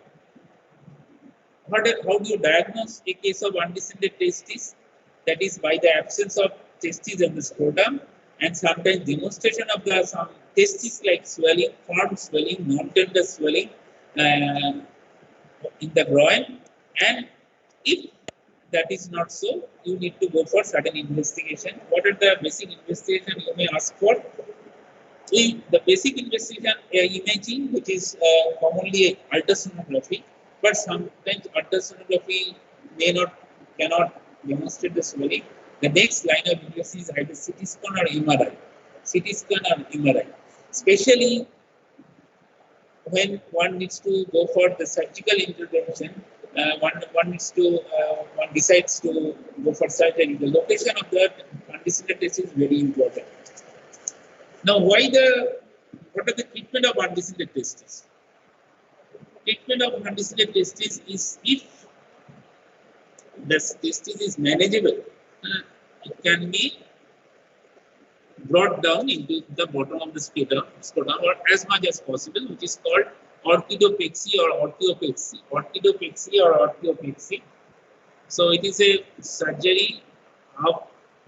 how do you diagnose a case of undescended testis? That is by the absence of testis in the scrotum, and sometimes demonstration of some testis like swelling, firm swelling, non-tender swelling in the groin. And if that is not so, you need to go for certain investigation. What are the basic investigation you may ask for? The basic investigation imaging, which is commonly ultrasonography, but sometimes ultrasonography cannot demonstrate the swelling. The next line of investigation is either CT scan or MRI. CT scan or MRI, especially when one needs to go for the surgical intervention. One decides to go for surgery. The location of the undescended testis is very important. Now, what are the treatment of undescended testis? Treatment of undescended testis is, if the testis is manageable, it can be brought down into the bottom of the scrotum or as much as possible, which is called orchidopexy or orchiopexy. Orchidopexy or orchiopexy. So it is a surgery of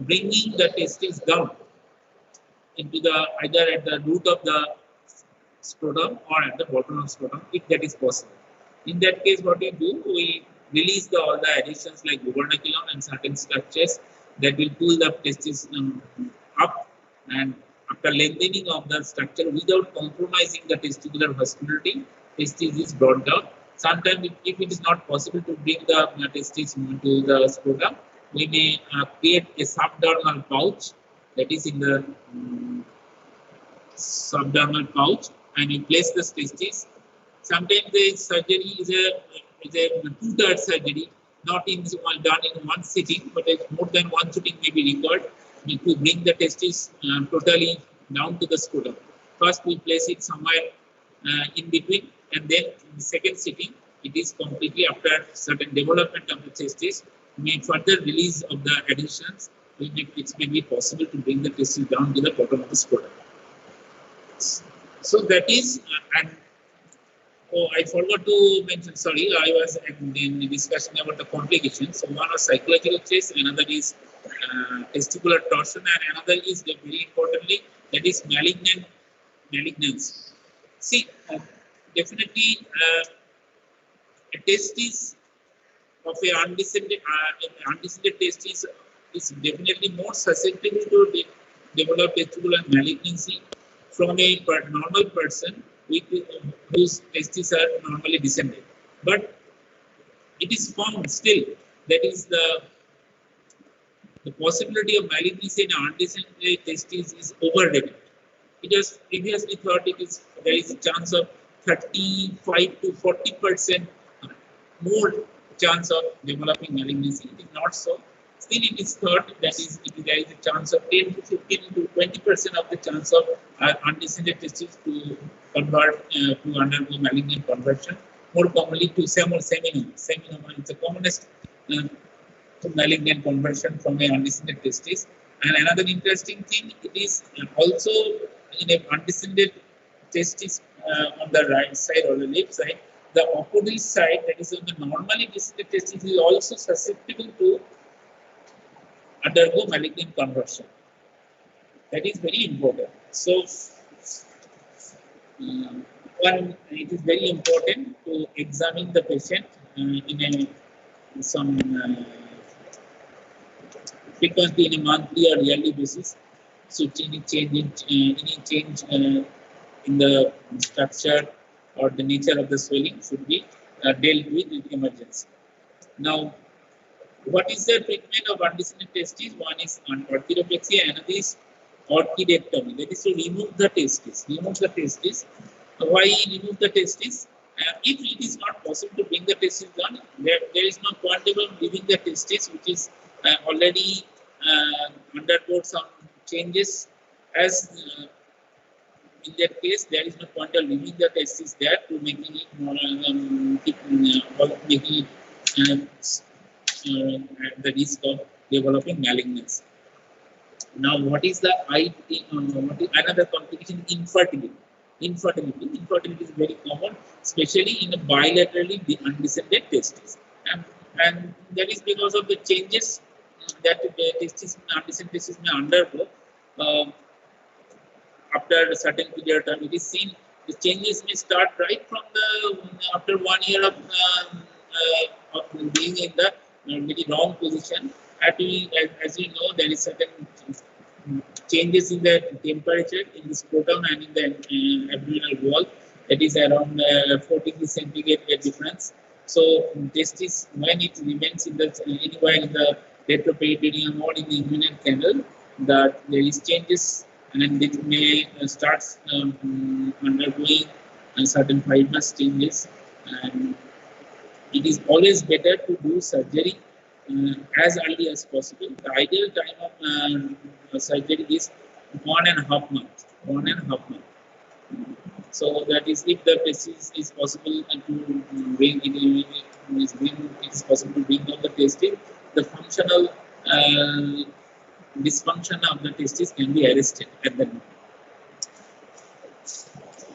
bringing the testes down into the either at the root of the scrotum or at the bottom of scrotum, if that is possible. In that case, what we do, we release all the adhesions like gubernaculum and certain structures that will pull the testes up, and after lengthening of the structure without compromising the testicular vascularity, testis is brought down. Sometimes, if it is not possible to bring the testis to the scrotum, we may create a subdermal pouch, that is in the subdermal pouch, and we place the testis. Sometimes the surgery is a two-third surgery, not in done in one sitting, but more than one sitting may be required to bring the testis totally down to the scrotum. First, we place it somewhere in between, and then in the second sitting, it is completely after certain development of the testis, may further release of the adhesions, it may be possible to bring the testis down to the bottom of the scrotum. So that is, and oh, I forgot to mention, sorry, I was in the discussion about the complications. So one is psychological chase, another is testicular torsion, and another is very importantly, that is malignancy. See, definitely a testis of a undescended testis is definitely more susceptible to develop testicular malignancy from a normal person with whose testes are normally descended. But it is found still that is the possibility of malignancy in undescended testes is overrated. It was previously thought there is a chance of 35 to 40% more chance of developing malignancy. It is not so. Still, it is thought that there is a chance of 10 to 15 to 20% of the chance of undescended testes to convert to undergo malignant conversion. More commonly to seminoma. Seminoma is the commonest malignant conversion from a undescended testis. And another interesting thing, it is also in a undescended testis on the right side or the left side, the opposite side, that is on the normally descended testis, is also susceptible to undergo malignant conversion. That is very important. So, it is very important to examine the patient in some frequently in a monthly or yearly basis. So, any change in the structure or the nature of the swelling should be dealt with emergency. Now, what is the treatment of undescended testes? One is orchidopexy, another is orchidectomy. That is to remove the testes. Why remove the testes? If it is not possible to bring the testes down, there is no point of leaving the testes, which is already undergo some changes. As in that case, there is no point of leaving the testes there to making it more, making it at the risk of developing malignancy. Now, what is the another complication? Infertility. Infertility is very common, especially in a bilaterally undescended testes, and that is because of the changes that the undescended testes may undergo after a certain period of time. It is seen the changes may start right from the after 1 year of being in the very wrong position. As you know, there is certain changes in the temperature in the scrotum and in the abdominal wall. That is around 40 degrees centigrade difference. So, testis, when it remains in the anywhere in the retroperitoneum or in the inguinal canal, that there is changes, and then it may start undergoing certain fibrous changes, and it is always better to do surgery as early as possible. The ideal time of surgery is 1.5 months. 1.5 months. So that is if the testis is possible to bring it is possible to bring down the testis. The functional dysfunction of the testis can be arrested at that moment.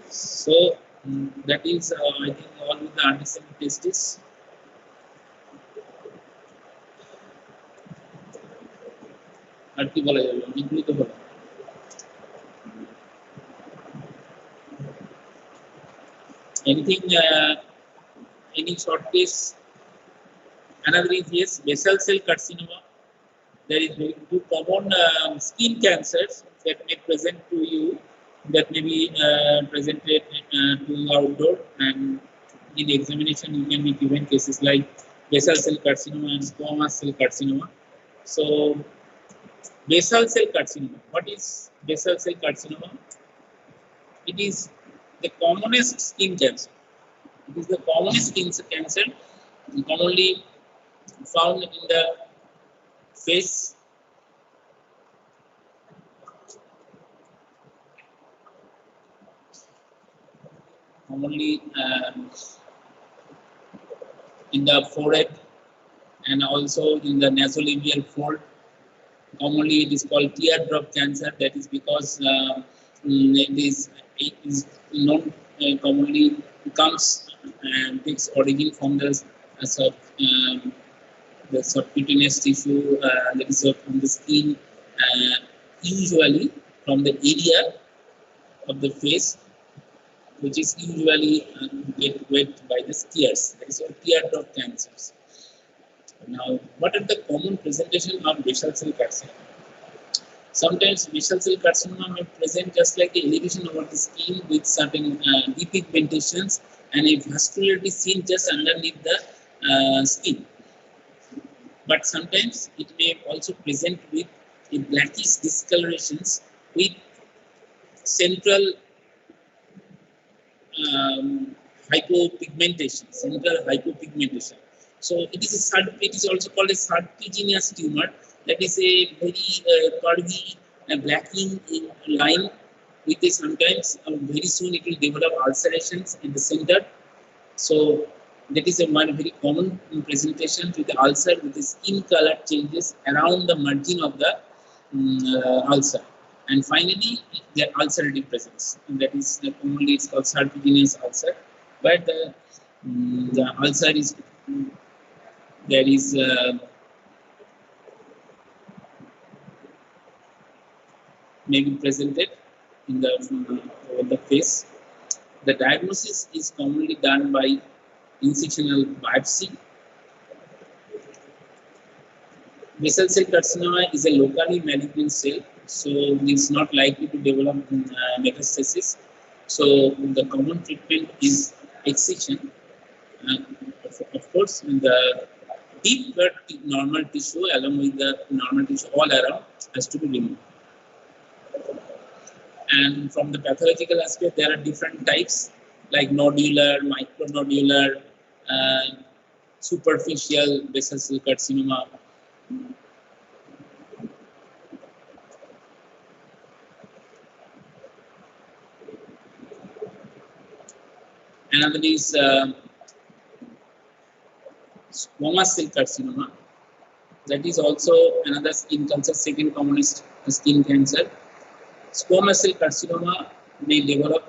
So that is, I think, all with the undescended testis. আর কি বলা যাবে, অনেকগুলো তো বলা। Anything, any short case? Another is, yes, basal cell carcinoma. There is very two common skin cancers that may present to you, that may be presented to outdoor, and in examination you can be given cases like basal cell carcinoma and squamous cell carcinoma. So basal cell carcinoma, what is basal cell carcinoma? It is the commonest skin cancer. It is the commonest skin cancer, commonly found in the face, commonly in the forehead and also in the nasolabial fold. Commonly it is called teardrop cancer. That is because it is known commonly comes and takes origin from the subcutaneous tissue that is from the skin, usually from the area of the face which is usually get wet by the tears. That is called teardrop cancers. Now, what are the common presentation of basal cell carcinoma? Sometimes basal cell carcinoma may present just like the elevation over the skin with certain depigmentations and a vascularity seen just underneath the skin. But sometimes it may also present with a blackish discolorations with central hypopigmentation, central hypopigmentation. So it is also called a serpiginous tumor. That is a very curvy blackening line with a sometimes very soon it will develop ulcerations in the center. So that is a very common presentation with the ulcer with the skin color changes around the margin of the ulcer. And finally, the ulcerative presence. And that is commonly it's called serpiginous ulcer, but the ulcer is there is may be presented in the face. The diagnosis is commonly done by incisional biopsy. Basal cell carcinoma is a locally malignant cell, so it's not likely to develop metastasis. So the common treatment is excision. Of course, the deep cut normal tissue along with the normal tissue all around has to be removed. And from the pathological aspect, there are different types like nodular, micronodular, superficial basal cell carcinoma. Another is squamous cell carcinoma. That is also another skin cancer, second commonest skin cancer. Squamous cell carcinoma may develop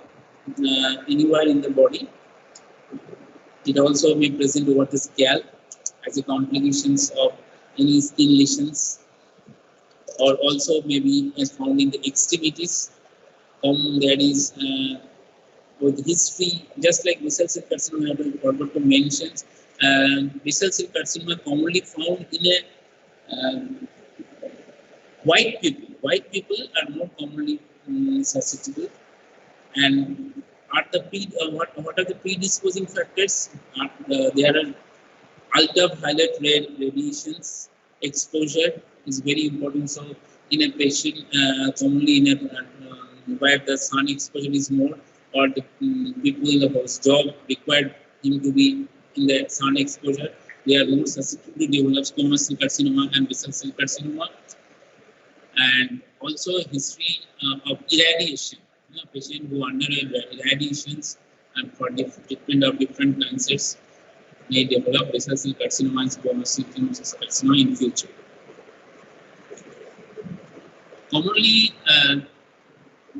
anywhere in the body. It also may present over the scalp as a complications of any skin lesions, or also may be found in the extremities. There is with history, just like basal cell carcinoma, I forgot to mention, basal cell carcinoma commonly found in a white people. White people are more commonly susceptible. And what are the predisposing factors? There are ultraviolet radiations exposure is very important. So in a patient, commonly in a where the sun exposure is more, or the people in the house job required him to be in the sun exposure, they are more susceptible to develop squamous cell carcinoma and basal cell carcinoma. And also history of irradiation. Patient who undergo irradiations and for treatment of different cancers may develop basal cell carcinoma and squamous cell carcinoma in future. Commonly,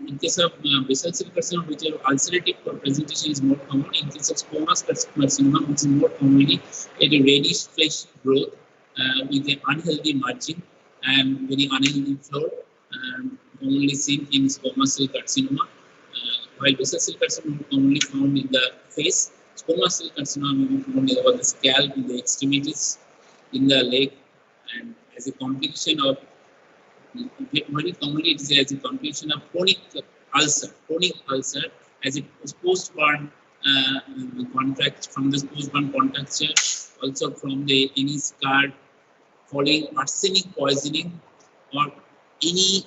in case of basal cell carcinoma, which are ulcerative presentation is more common. In case of squamous carcinoma, which is more commonly a reddish flesh growth with an unhealthy margin and very unhealthy floor, commonly seen in squamous cell carcinoma. While basal cell carcinoma is commonly found in the face, squamous cell carcinoma may be found over the scalp, in the extremities, in the leg, and as a complication of very commonly it is as a complication of chronic ulcer as a post-burn contract from this post-burn contracture, also from the any scar following arsenic poisoning or any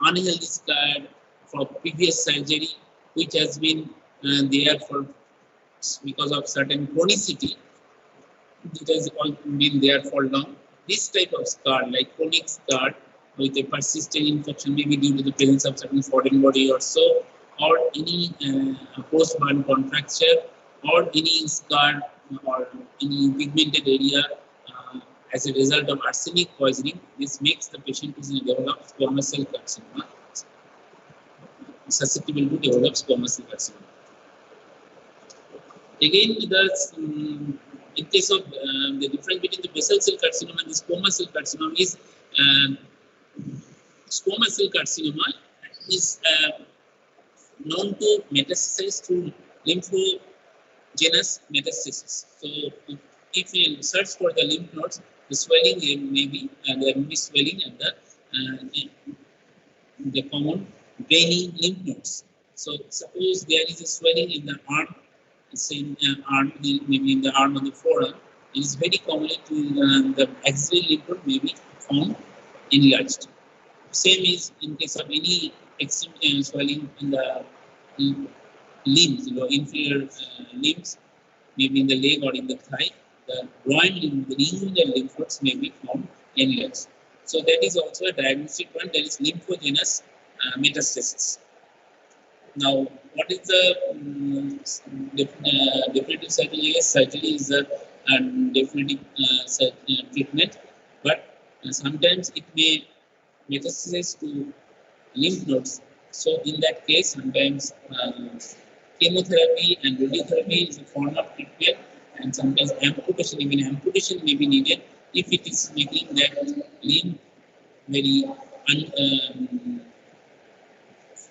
unhealthy scar for previous surgery which has been there for because of certain chronicity. It has all been there for long. This type of scar, like chronic scar with a persistent infection, maybe due to the presence of certain foreign body or so, or any post-burn contracture, or any scar or any pigmented area as a result of arsenic poisoning, this makes the patient to develop squamous cell carcinoma, susceptible to develop squamous cell carcinoma. Again, in case of the difference between the basal cell carcinoma and the squamous cell carcinoma is squamous cell carcinoma is known to metastasize through lymphogenous metastasis. So, if you search for the lymph nodes, the swelling may be there may be swelling at the common draining lymph nodes. So, suppose there is a swelling in the arm, same arm, maybe in the arm or the forearm, it is very commonly to the axillary lymph node may be found enlarged. Same is in case of any extreme swelling in the limbs, inferior limbs, maybe in the leg or in the thigh, the groin limb, the inguinal lymph nodes may be found enlarged. So that is also a diagnostic one. There is lymphogenous metastasis. Now, what is the definitive surgery? Yes, surgery is a definitive treatment, but sometimes it may metastasize to lymph nodes. So, in that case, sometimes chemotherapy and radiotherapy is a form of treatment, and sometimes amputation, even amputation may be needed if it is making that limb very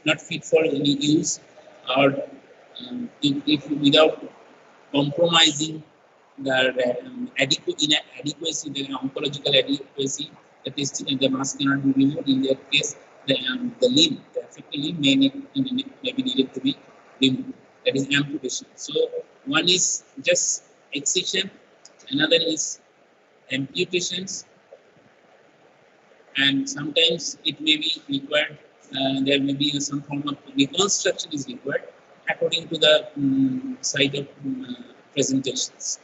not fit for any use, or if without compromising the inadequacy, the oncological adequacy, the testing and the mass cannot be removed. In that case, the limb, the affected limb may be needed to be removed. That is amputation. So one is just excision, another is amputations, and sometimes it may be required. There may be some form of reconstruction is required according to the site of presentations.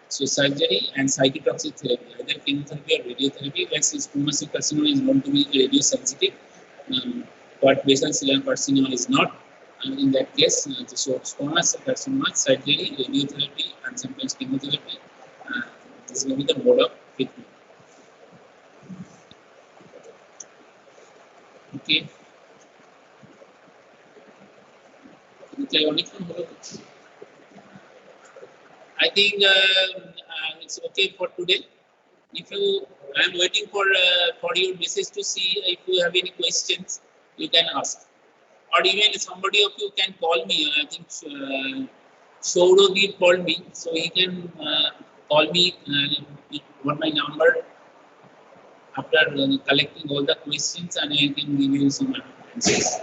So surgery and cytotoxic therapy, either chemotherapy or radiotherapy. Whereas squamous cell carcinoma is known to be radio sensitive, but basal cell carcinoma is not. In that case, so squamous cell carcinoma, surgery, radiotherapy, and sometimes chemotherapy. This will be the mode of treatment. Okay. I think it's okay for today. If you, I am waiting for your message to see if you have any questions, you can ask, or even somebody of you can call me. I think Saurav called me, so he can call me on my number after collecting all the questions, and I can give you some answers.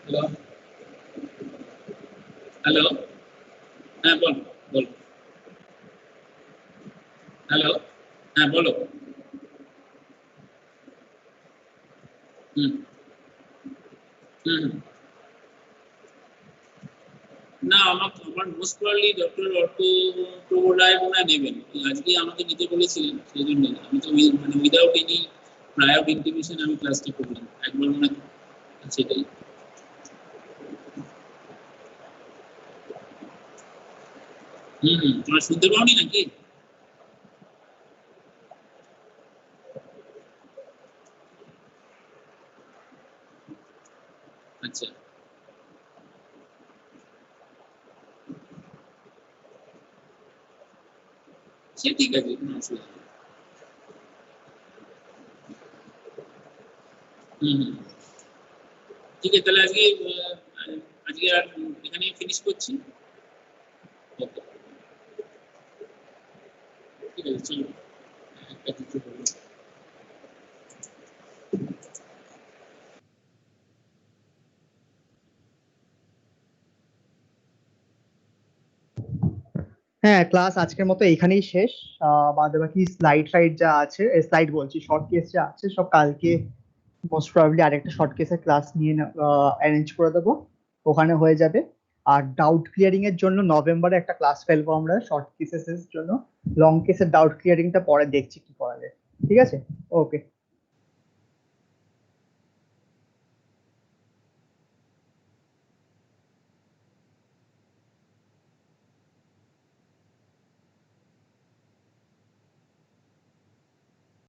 Hello. Hello. बोल. Hello, হ্যাঁ বলো। হুম হুম না, আমার most probably doctor Arka প্রভু রায় মনে হয় নেবেন। আজকে আমাকে নিতে বলেছিলেন, সেই জন্য আমি তো মানে উইদাউট এনি প্রায়র ইন্টিমেশন আমি ক্লাসটা করলাম একবার মনে হয়, সেটাই। তোমরা শুনতে পাওনি নাকি? আচ্ছা, সে ঠিক আছে, কোনো অসুবিধা নেই। হুম হুম ঠিক আছে, তাহলে আজকে আর এখানে ফিনিশ করছি। ওকে, ঠিক আছে, চলো একটা কিছু বলো। হ্যাঁ, ক্লাস আজকের মতো এখানেই শেষ। বাদ বাকি স্লাইড ফাইড যা আছে, স্লাইড বলছি, শর্ট কেস যা আছে সব কালকে মোস্ট প্রবাবলি আরেকটা শর্ট কেসের ক্লাস নিয়ে অ্যারেঞ্জ করে দেবো, ওখানে হয়ে যাবে। আর ডাউট ক্লিয়ারিং এর জন্য নভেম্বরে একটা ক্লাস ফেলবো আমরা শর্ট কেসেস এর জন্য। লং কেসের ডাউট ক্লিয়ারিংটা পরে দেখছি কি করা যায়। ঠিক আছে, ওকে।